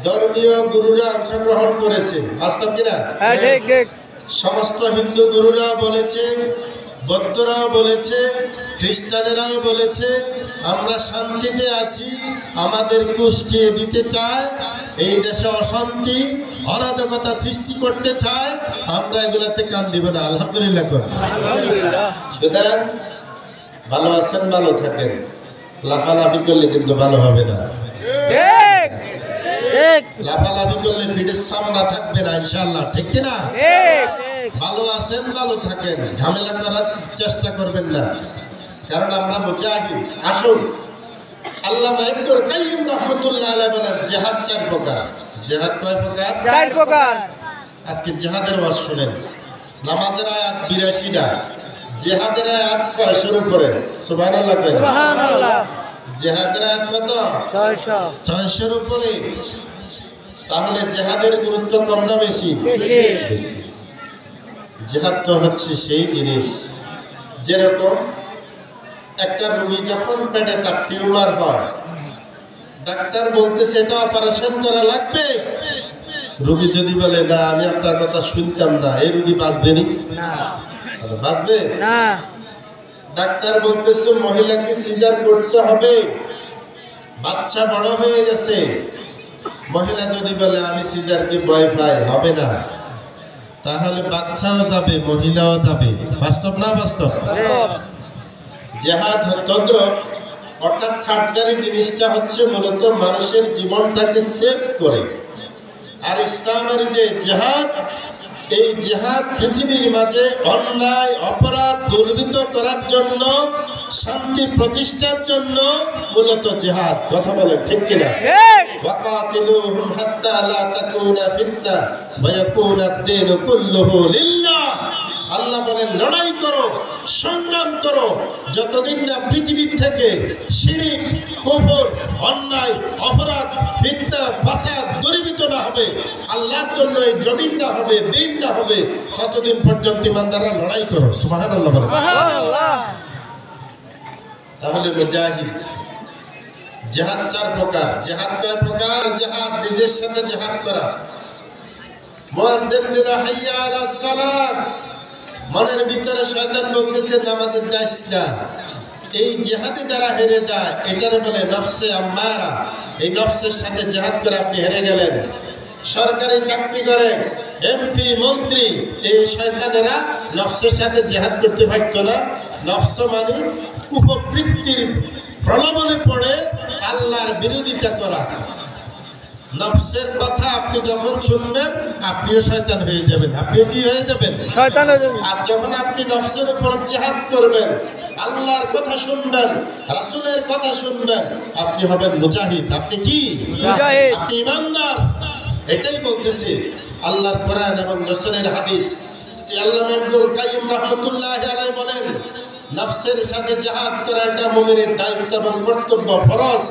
ধর্মীয় গুরুরা অংশগ্রহণ করেছে, বাস্তব কিনা? সমস্ত হিন্দু গুরুরা বলেছে, বৌদ্ধরাও বলেছে, খ্রিস্টানেরাও বলেছে, আমরা শান্তিতে আছি, আমাদের কুশকে দিতে চায়, এই দেশে অশান্তি অরাজকতা সৃষ্টি করতে চায়, আমরা এগুলাতে কান দিব না। আলহামদুলিল্লাহ করুন। সুতরাং ভালো আছেন, ভালো থাকেন, লাফালাফি করলে কিন্তু ভালো হবে না। লাফালাফি করলে পিঠের সামনা থাকবে না ইনশাআল্লাহ, ঠিক কিনা? ভালো আছেন, ভালো থাকেন, ঝামেলা করার চেষ্টা করবেন না, কারণ আমরা মুজাহিদ। আসুন, আল্লামা ইবনুল কাইয়্যিম রাহমাতুল্লাহ আলাইহি বলেন, জিহাদ 4 প্রকার। জিহাদ কয় প্রকার? 4 প্রকার। আজকে জিহাদের ওয়াজ শুনেন। নামাজের আয়াত 82টা, জিহাদের আয়াত 600 উপরে। সুবহানাল্লাহ কয়? সুবহানাল্লাহ। জিহাদের আয়াত কত? 600। 600 উপরে। তাহলে জিহাদের গুরুত্ব কম না বেশি? বেশি। জিহাদ তো হচ্ছে সেই জিনিস, যেরকম একটা রোগী যখন পেটে তার টিউমার হয়, ডাক্তার বলতেছে এটা অপারেশন করা লাগবে, রোগী যদি বলে না আমি আপনার কথা শুনতাম না, এই রোগী বাঁচবে না? বাঁচবে না। ডাক্তার বলতেছে মহিলাকে সিজার করতে হবে, বাচ্চা বড় হয়ে গেছে, মহিলা যদি বলে আমি সিজারকে ভয় পাই, হবে না, তাহলে বাচ্চাও যাবে, মহিলাও যাবে। বাস্তব না বাস্তব? জিহাদ তন্ত্র অর্থাৎ সার্জারি জিনিসটা হচ্ছে মূলত মানুষের জীবনটাকে সেভ করে। আর ইসলামের যে জিহাদ, এই জিহাদ পৃথিবীর মাঝে অন্যায় অপরাধ দুর্বৃত্ত করার জন্য, শান্তি প্রতিষ্ঠার জন্য মূলত জিহাদ, কথা বলেন ঠিক কিনা? ওয়াকাতিলুহুম হাত্তা লা তাকুনা ফিতনা ওয়া ইয়াকুনা আদ-দীনু কুল্লুহু লিল্লাহ। আল্লাহ বলেন লড়াই করো, সংগ্রাম করো, যতদিন না পৃথিবী থেকে শিরক, কুফর, অন্যায় অপরাধ, ফিতনা, ফাসাদ দূরীভূত না হবে, আল্লাহর জন্য এই জমিনটা হবে, দিনটা হবে, ততদিন পর্যন্ত ইমানদাররা লড়াই করো। সুবহানাল্লাহ বলেন। তাহলে মুজাহিদ। জিহাদ 4 প্রকার। জিহাদ কয় প্রকার? জিহাদ নিজের সাথে জিহাদ করা। মুয়াজ্জিন দিল হাইয়া আলাস সালাত, মনের ভিতরে শয়তান বলতেছে নামাজে যাস না, এই জিহাদে যারা হেরে যায় এটারে বলে নফসে আম্মারা। এই নফসের সাথে জিহাদ করে আপনি হেরে গেলেন। সরকারি চাকরি করে, এমপি মন্ত্রী, এই শয়তানেরা নফসের সাথে জিহাদ করতে পারতো না। নফস মানে কুপবৃত্তির প্রলোভনে পড়ে আল্লাহর বিরোধিতা করা। নফসের কথা আপনি যখন শুনবেন আপনিও শয়তান হয়ে যাবেন। আপনিও কি হয়ে যাবেন? শয়তান হয়ে যাবে। আর যখন আপনি নফসের উপর জিহাদ করবেন, আল্লাহর কথা শুনবেন, রাসূলের কথা শুনবেন, আপনি হবেন মুজাহিদ। আপনি কি? মুজাহিদ। আপনি ইমানদার। এটাই বলতেছি আল্লাহর কোরআন এবং রাসূলের হাদিস। আল্লামা ইবনুল কাইয়িম রাহমাতুল্লাহি আলাইহি বলেন, নফসের সাথে জিহাদ করা এটা মুমিনের দায়িত্ব এবং কর্তব্য, ফরজ।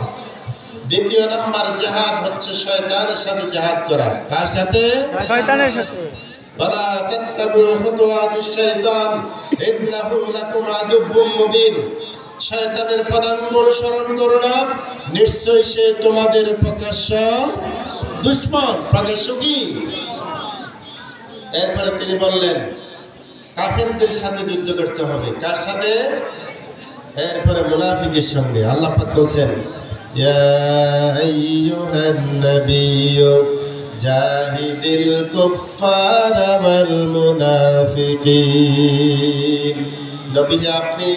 দ্বিতীয় নাম্বার জিহাদ হচ্ছে শয়তানের সাথে জিহাদ করা। কার সাথে? শয়তানের সাথে। ওয়ালা তাত্তাবিউ খুতুওয়াতিশ শাইতান ইন্নাহু লাকুম আদুব্বুম মুবিন। শয়তানের পদাঙ্ক অনুসরণ করো না, নিশ্চয়ই সে তোমাদের প্রকাশ্য দুশমন। প্রকাশ্য কি? এরপরে তিনি বললেন কাফেরদের সাথে যুদ্ধ করতে হবে। কার সাথে? এরপরে মুনাফিকের সঙ্গে। আল্লাহ পাক বলছেন, ইয়া আইয়ুহান নাবিয়্যু জাহিদিল কুফফারা ওয়াল মুনাফিকিন। নবীজি আপনি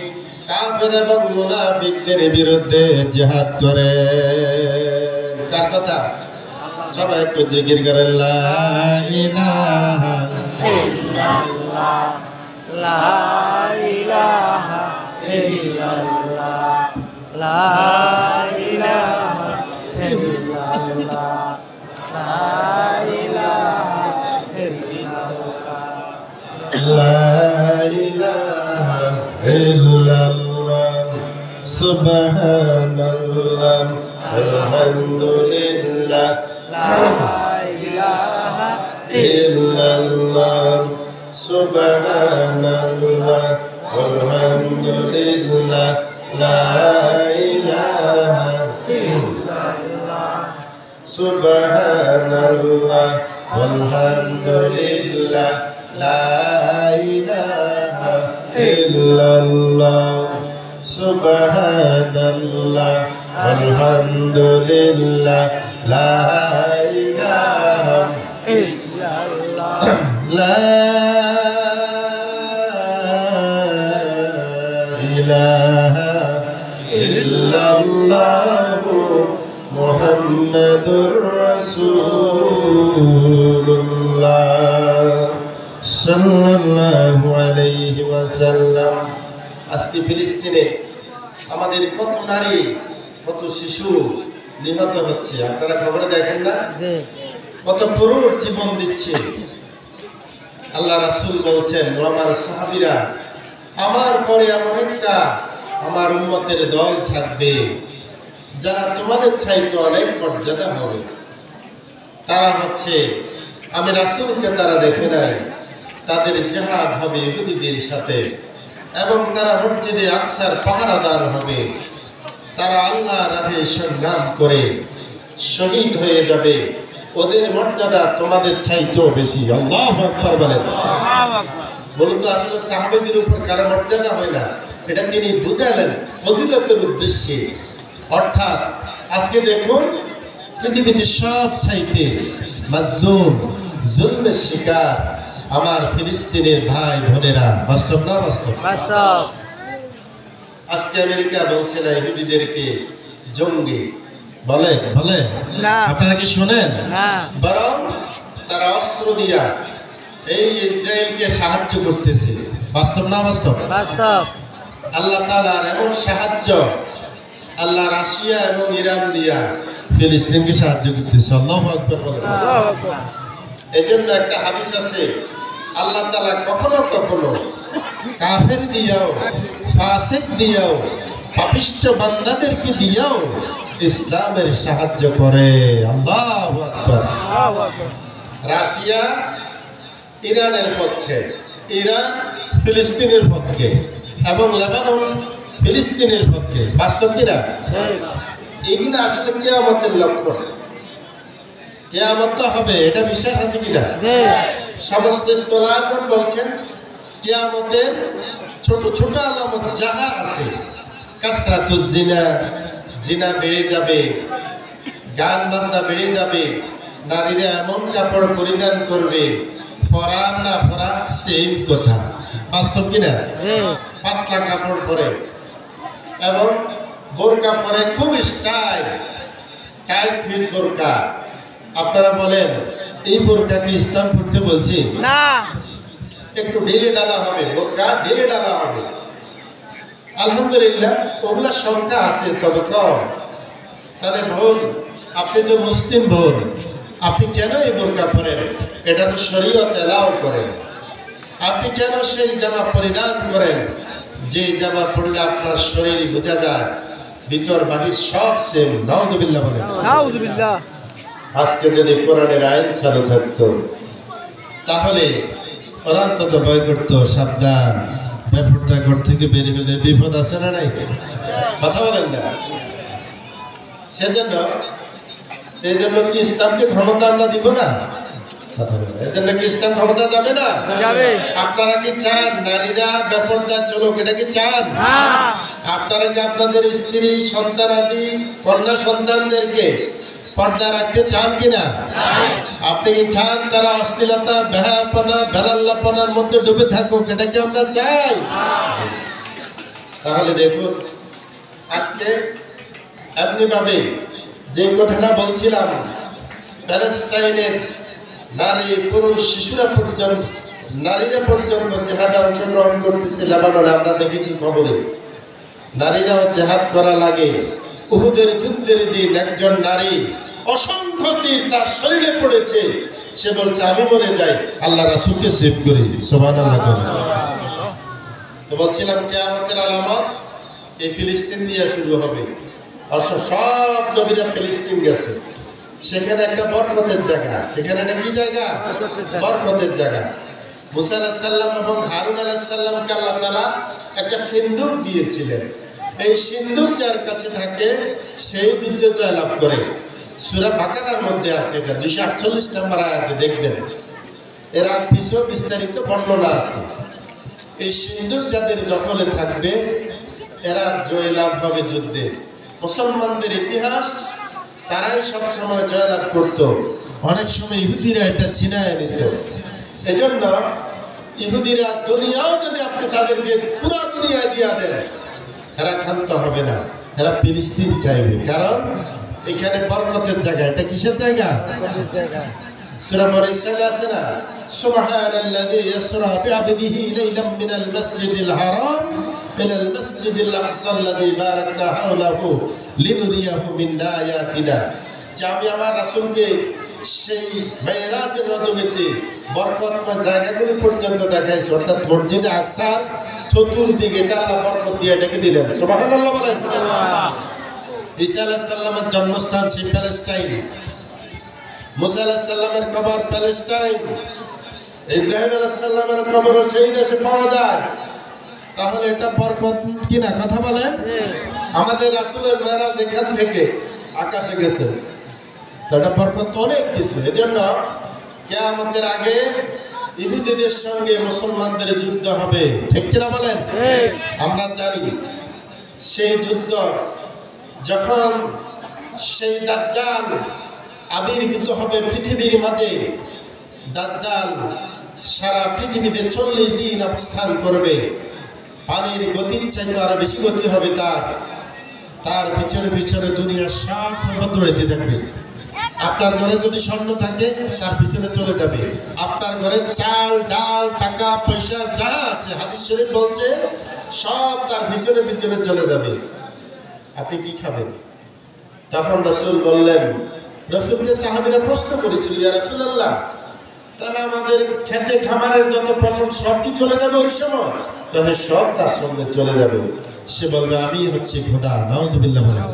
কাফের এবং মুনাফিকদের বিরুদ্ধে জিহাদ করেন। কার কথা? সবাই একটু জিকির করেন, লা ইলাহা ইল্লাল্লাহ, লা ইলাহা ইল্লাল্লাহ, লা ইলাহা ইল্লাল্লাহ, লা ইলাহা ইল্লাল্লাহ, লা ইলাহা ইল্লাল্লাহ, সুবহানাল্লাহ, আলহামদুলিল্লাহ, লা ইলাহা ইল্লাল্লাহ, সুবহানাল্লাহ, আলহামদুলিল্লাহ, লা ইলাহা ইল্লাল্লাহ, সুবহানাল্লাহ, আলহামদুলিল্লাহ, লা ইলাহা ইল্লাল্লাহ, সুবহানাল্লাহ, আলহামদুলিল্লাহ, লা ইলাহা ইল্লাল্লাহ, লা ইলাহা ইল্লাল্লাহ মুহাম্মাদুর রাসূলুল্লাহ সাল্লাল্লাহু আলাইহি ওয়াসাল্লাম। আজকে ফিলিস্তিনে আমাদের কত নারী, কত শিশু নিহত হচ্ছে, আপনারা খবরে দেখেন না? জি। কত পুরুষ জীবন দিচ্ছে। আল্লাহ রাসূল বলছেন, ও আমার সাহাবীরা, আমার পরে এমন একটা আমার উম্মতের দল থাকবে যারা তোমাদের চাইতে অনেক মর্যাদা হবে। তারা হচ্ছে, আমি রাসূলকে তারা দেখে নাই, তাদের জিহাদ হবে ইহুদিদের সাথে এবং তারা মসজিদে আকসার পাহারাদার হবে। তারা আল্লাহ রাহে সংগ্রাম করে শহীদ হয়ে যাবে। ওদের মর্যাদা তোমাদের চাইতেও বেশি। আল্লাহু আকবার বলেন। বলুন তো আসলে সাহাবীদের উপর কারো মর্যাদা হয় না, এটা তিনি বুঝালেন ফজিলতের উদ্দেশ্যে। অর্থাৎ আজকে দেখুন পৃথিবীতে সব চাইতে মাজলুম, জুলমের শিকার আমার ফিলিস্তিনের ভাই বোনেরা। বাস্তব না বাস্তব? বাস্তব। আজকে আমেরিকা বলছে না ইহুদিদেরকে জঙ্গি, বলে বলে না। আপনারা কি শোনেন? না। বরং তারা অস্ত্র দিয়া এই ইসরায়েলকে সাহায্য করতেছে। বাস্তব না বাস্তব? বাস্তব। আল্লাহ তাআলার এমন সাহায্য, আল্লাহ রাশিয়া এবং ইরান দিয়া ফিলিস্তিনকে সাহায্য করতেছে। আল্লাহু আকবার বলেন। আল্লাহু আকবার। এজন্য একটা হাদিস আছে, আল্লাহ তাআলা কখনো কখনো কাফের দিয়াও, ফাসিক দিয়াও, পাপিষ্ঠ বান্দাদেরকে দিয়াও ইসলামের সাহায্য করে। আল্লাহু আকবার। আল্লাহু আকবার। রাশিয়া ইরানের পক্ষে, ইরান ফিলিস্তিনের পক্ষে এবং লেবানন ফিলিস্তিনের পক্ষে। বাস্তব কিনা? এগুলো আসলে কিয়ামতের লক্ষণ। কিয়ামত তো হবে, এটা বিশ্বাস আছে কিনা? সমস্ত স্কলারগণ বলছেন কিয়ামতের ছোট ছোট আলামত যাহা আছে, কাসরাতুজ জিনা, জিনা বেড়ে যাবে, গান বাজনা বেড়ে যাবে, নারীরা এমন কাপড় পরিধান করবে, পরা না পরা সেম কথা। বাস্তব কিনা? পাতলা কাপড় পরে এবং বোরকা পরে, খুব স্টাইল, টাইট ফিট বোরকা, আপনারা বলেন এই বোরকা কি ইসলাম পড়তে বলছি? না। একটু ঢিলে ডালা হবে, বোরকা ঢিলে ডালা হবে। আলহামদুলিল্লাহ ওগুলা সংখ্যা আছে, তবে কম। তাহলে বোন, আপনি তো মুসলিম বোন, আপনি কেন এই বোরকা পরেন? এটা তো শরীয়ত এলাও করেন। আপনি কেন সেই জামা পরিধান করেন যে জামা পরলে আপনার শরীর বোঝা যায় ভিতর বাহির সব সেম? নাউযুবিল্লাহ বলেন। নাউযুবিল্লাহ। আজকে যদি কোরআনের আইন চালু থাকতো তাহলে ওরা অন্তত ভয় করতো, সাবধান, বেপরদা ঘর থেকে বেরিয়ে গেলে বিপদ আছে না নাই? কথা বলেন না। সেজন্য এই জন্য কি ইসলামকে ক্ষমতা আমরা দিব না? কথা বলেন, এই জন্য কি ইসলাম ক্ষমতা যাবে না? যাবে। আপনারা কি চান নারীরা বেপরদা চলুক? এটা কি চান? হ্যাঁ। আপনারা কি আপনাদের স্ত্রী, সন্তানাদি, কন্যা সন্তানদেরকে পর্দা রাখতে চান কিনা? আপনি কি চান তারা অশ্লীলতা, বেহায়াপনা, বেলাল্লাপনার মধ্যে ডুবে থাকুক? এটা কি আমরা চাই? তাহলে দেখুন, আজকে এমনিভাবে যে কথাটা বলছিলাম, প্যালেস্টাইনের নারী, পুরুষ, শিশুরা পর্যন্ত, নারীরা পর্যন্ত জেহাদে অংশগ্রহণ করতেছে লেবাননে। আমরা দেখেছি খবরে নারীরাও জেহাদ করা লাগে। উহুদের যুদ্ধের দিন একজন নারী অসংখ্য তীর তার শরীরে পড়েছে, সে বলছে আমি মরে যাই, আল্লাহ রাসূলকে সেভ করি। সুবহানাল্লাহ করে। তো বলছিলাম কিয়ামতের আলামত এই ফিলিস্তিন দিয়ে শুরু হবে। সব নবীরা ফিলিস্তিন গেছে, সেখানে একটা বরকতের জায়গা। সেখানে একটা কি জায়গা? বরকতের জায়গা। মুসা আলাইহিস সালাম এবং হারুন আলাইহিস সালামকে আল্লাহ তাআলা একটা সিন্দুক দিয়েছিলেন। এই সিন্দুক যার কাছে থাকে সেই যুদ্ধে জয়লাভ করে। সূরা বাকারার মধ্যে আছে, এটা 248 নম্বর আয়াতে দেখবেন। এর আগ পিছু বিস্তারিত বর্ণনা আছে। এই সিন্দুক যাদের দখলে থাকবে এরা জয়লাভ হবে যুদ্ধে। মুসলমানদের ইতিহাস, তারাই সবসময় জয়লাভ করত। অনেক সময় ইহুদিরা এটা ছিনায় নিত। এজন্য ইহুদিরা দুনিয়াও যদি আপনি তাদেরকে পুরো দুনিয়ায় দিয়া দেন, এরা ক্ষান্ত হবে না, এরা ফিলিস্তিন চাইবে। কারণ এখানে বরকতের জায়গা। এটা কিসের জায়গা? সূরা বনী ইসরাঈল আছে না, সুবহানাল্লাযী ইয়াসরা বিআবদিহি লাইলাম মিনাল মাসজিদিল হারাম ইলাল মাসজিদিল আকসাল্লাযী বারাকনা হাওলাহু লিনুরিয়াহু মিন আয়াতিনা। যে আমি আমার রাসূলকে সেই মেরাজের রজনীতে বরকতময় জায়গাগুলি পর্যন্ত দেখাইছি, অর্থাৎ মসজিদে আকসার চতুর্দিকে এটা আল্লাহ বরকত দিয়ে ডেকে দিলেন। সুবহানাল্লাহ বলেন। ঈসা আলাইহিস সালামের জন্মস্থান সেই প্যালেস্টাইন, মুসা আলাইহিস সালামের কবর প্যালেস্টাইন, ইব্রাহিম আলাইহিস সালামের কবরও সেই দেশে পাওয়া যায়। তাহলে এটা বরকত কিনা? কথা বলেন। আমাদের রাসূলের মেরাজ এখান থেকে আকাশে গেছে, এটা বরকত অনেক কিছু। এজন্য কিয়ামতের আগে ইহুদিদের সঙ্গে মুসলমানদের যুদ্ধ হবে, ঠিক কিনা বলেন? আমরা জানি সেই যুদ্ধ যখন সেই দাজ্জাল আবির্ভূত হবে পৃথিবীর মাঝে, দাজ্জাল সারা পৃথিবীতে 40 দিন অবস্থান করবে। পানির গতির চাইতে আরো বেশি গতি হবে তার পিছনে পিছনে দুনিয়ার সব সম্পদ দৌড়াইতে থাকবে। আপনার ঘরে যদি স্বর্ণ থাকে তার পিছনে চলে যাবে। আপনার ঘরে চাল, ডাল, টাকা পয়সা যা আছে, হাদিস শরীফ বলছে সব তার পিছনে পিছনে চলে যাবে। আপনি কি খাবেন? তখন রাসূল বললেন, রাসূলকে সাহাবীরা প্রশ্ন করেছিল, ইয়া রাসূলুল্লাহ, তাহলে আমাদের খেতে খামারের যত ফসল সব কি চলে যাবে ওই সময়? তাহলে সব তার সঙ্গে চলে যাবে। সে বলবে আমি হচ্ছি খোদা। নাউযুবিল্লাহ বলেন।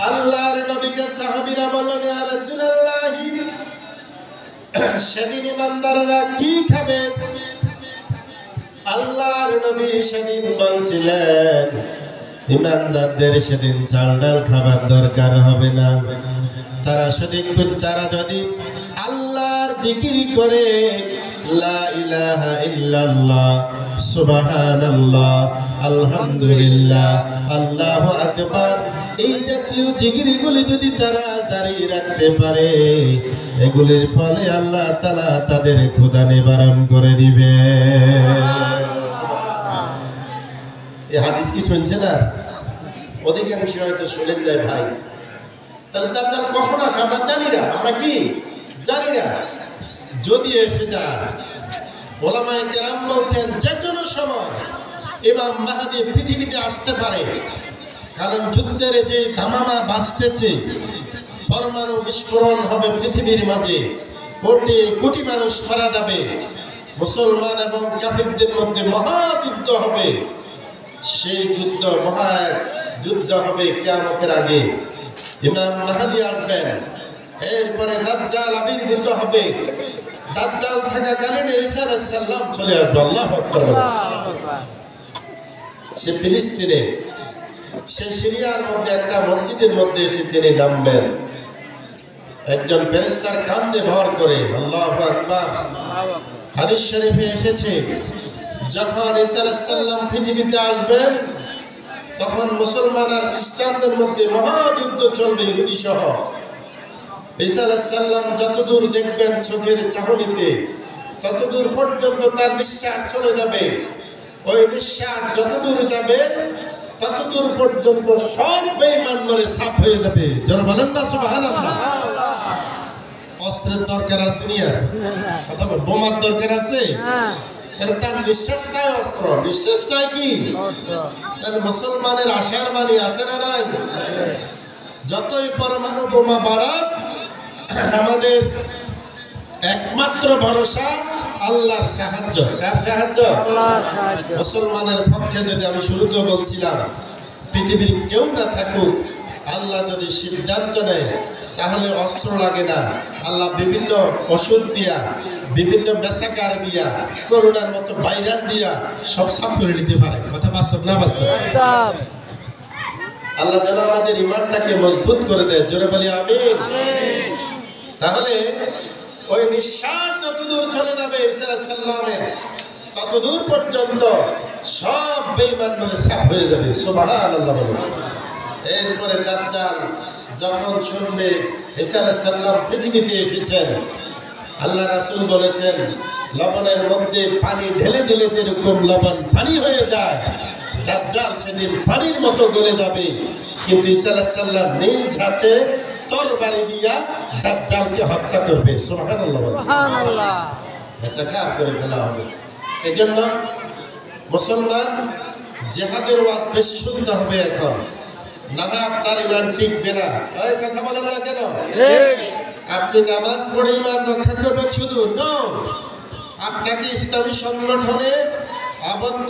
আল্লাহর নবীকে সাহাবীরা বললেন, ইয়া রাসূলুল্লাহ, সেদিন ইমানদাররা কি খাবে? আল্লাহর নবী সেদিন বলছিলেন, ইমানদারদের সেদিন চাল ডাল খাবার দরকার হবে না। তারা যদি আল্লাহর জিকির করে, লা ইলাহা ইল্লাল্লাহ, সুবহানাল্লাহ, আলহামদুলিল্লাহ, আল্লাহু আকবার, এই জাতীয় জিকিরগুলি যদি তারা জারি রাখতে পারে, এগুলির ফলে আল্লাহ তাআলা তাদের ক্ষুধা নিবারণ করে দিবে। এই হাদিস কি শুনছে না? অধিকাংশ হয়তো শুনেন যায় ভাই। তাহলে দাজ্জাল কখন আসে আমরা জানি না, আমরা কি জানি না। যদি এসে যায়, ওলামায়ে কেরাম বলছেন যে কোনো সময় ইমাম মাহদী পৃথিবীতে আসতে পারে, কারণ যুদ্ধের যে ধামামা বাজতেছে, পরমাণু বিস্ফোরণ হবে পৃথিবীর মাঝে, কোটি কোটি মানুষ মারা যাবে, মুসলমান এবং কাফিরদের মধ্যে মহাযুদ্ধ হবে। সেই যুদ্ধ মহা যুদ্ধ হবে কিয়ামতের আগে। ইমাম মাহদী আসবেন, এরপরে দাজ্জাল আবির্ভূত হবে। দাজ্জাল থাকাকালীন ঈসা আলাইহিস সালাম চলে আসবে। আল্লাহু আকবার। সে ফিলিস্তিনে, সে সিরিয়ার মধ্যে একটা মসজিদের মধ্যে এসে তিনি নামবেন, একজন ফেরেশতার কাঁধে ভর করে। আল্লাহু আকবার। হাদিস শরীফে এসেছে, যখন ঈসা আলাইহিস সালাম পৃথিবীতে আসবেন, তখন মুসলমান আর খ্রিস্টানদের মধ্যে মহাযুদ্ধ চলবে, ইহুদি সহ। ঈসা আলাইহিস সালাম যতদূর দেখবেন চোখের চাহনিতে, ততদূর পর্যন্ত তার নিঃশ্বাস চলে যাবে। ওই নিঃশ্বাস যতদূর যাবে ততদূর পর্যন্ত সব বেঈমান মরে সাফ হয়ে যাবে। যারা বলেন না সুবহানাল্লাহ। অস্ত্রের দরকার আছে নি? আর কথা বল, বোমার দরকার আছে? তার নিঃশ্বাসটাই অস্ত্র, নিঃশ্বাসটাই কি? তাহলে মুসলমানের আশার বাণী আছে না নাই? যতই পরমাণু বোমা বাড়াক, আমাদের একমাত্র ভরসা আল্লাহর সাহায্য। কার সাহায্য? মুসলমানের পক্ষে যদি, আমি শুরুতে বলছিলাম, পৃথিবীর কেউ না থাকুক, আল্লাহ যদি সিদ্ধান্ত নেয় তাহলে অস্ত্র লাগে না। আল্লাহ বিভিন্ন ওষুধ দিয়া, বিভিন্ন মেসাকার দিয়া, করোনার মতো ভাইরাস দিয়া সব সাফ করে নিতে পারে। কথা বাস্তব না বাস্তব? আল্লাহ যেন আমাদের ইমানটাকে মজবুত করে দেয়। জোরে বলি আমিন। তাহলে ওই নিঃশ্বাস যতদূর চলে যাবে ঈসা আলাইহিস সালামের, ততদূর পর্যন্ত সব বেঈমান মনে সাফ হয়ে যাবে। সুবহানাল্লাহ বলুন। এরপরে দাজ্জাল যখন শুনবে ঈসা আলাইহিস সালাম পৃথিবীতে এসেছেন, আল্লাহ রাসূল বলেছেন, লবণের মধ্যে পানি ঢেলে দিলে যেরকম লবণ পানি হয়ে যায়, দাজ্জাল সেদিন পানির মতো গলে যাবে। কিন্তু ঈসা আলাইহিস সালাম নিজ হাতে তরবারি দিয়া দাজ্জালকে হত্যা করবে। সুবহানাল্লাহ। সুবহানাল্লাহ। মেসাকার করে ফেলা হবে। এজন্য মুসলমান জিহাদের ওয়াজ বেশি শুনতে হবে এখন, না হয় আপনার ইমান টিকবে না। এই কথা বলেন না কেন? আপনি নামাজ পড়ে ইমান রক্ষা করবেন শুধু? নো, আপনাকে ইসলামী সংগঠনে আবদ্ধ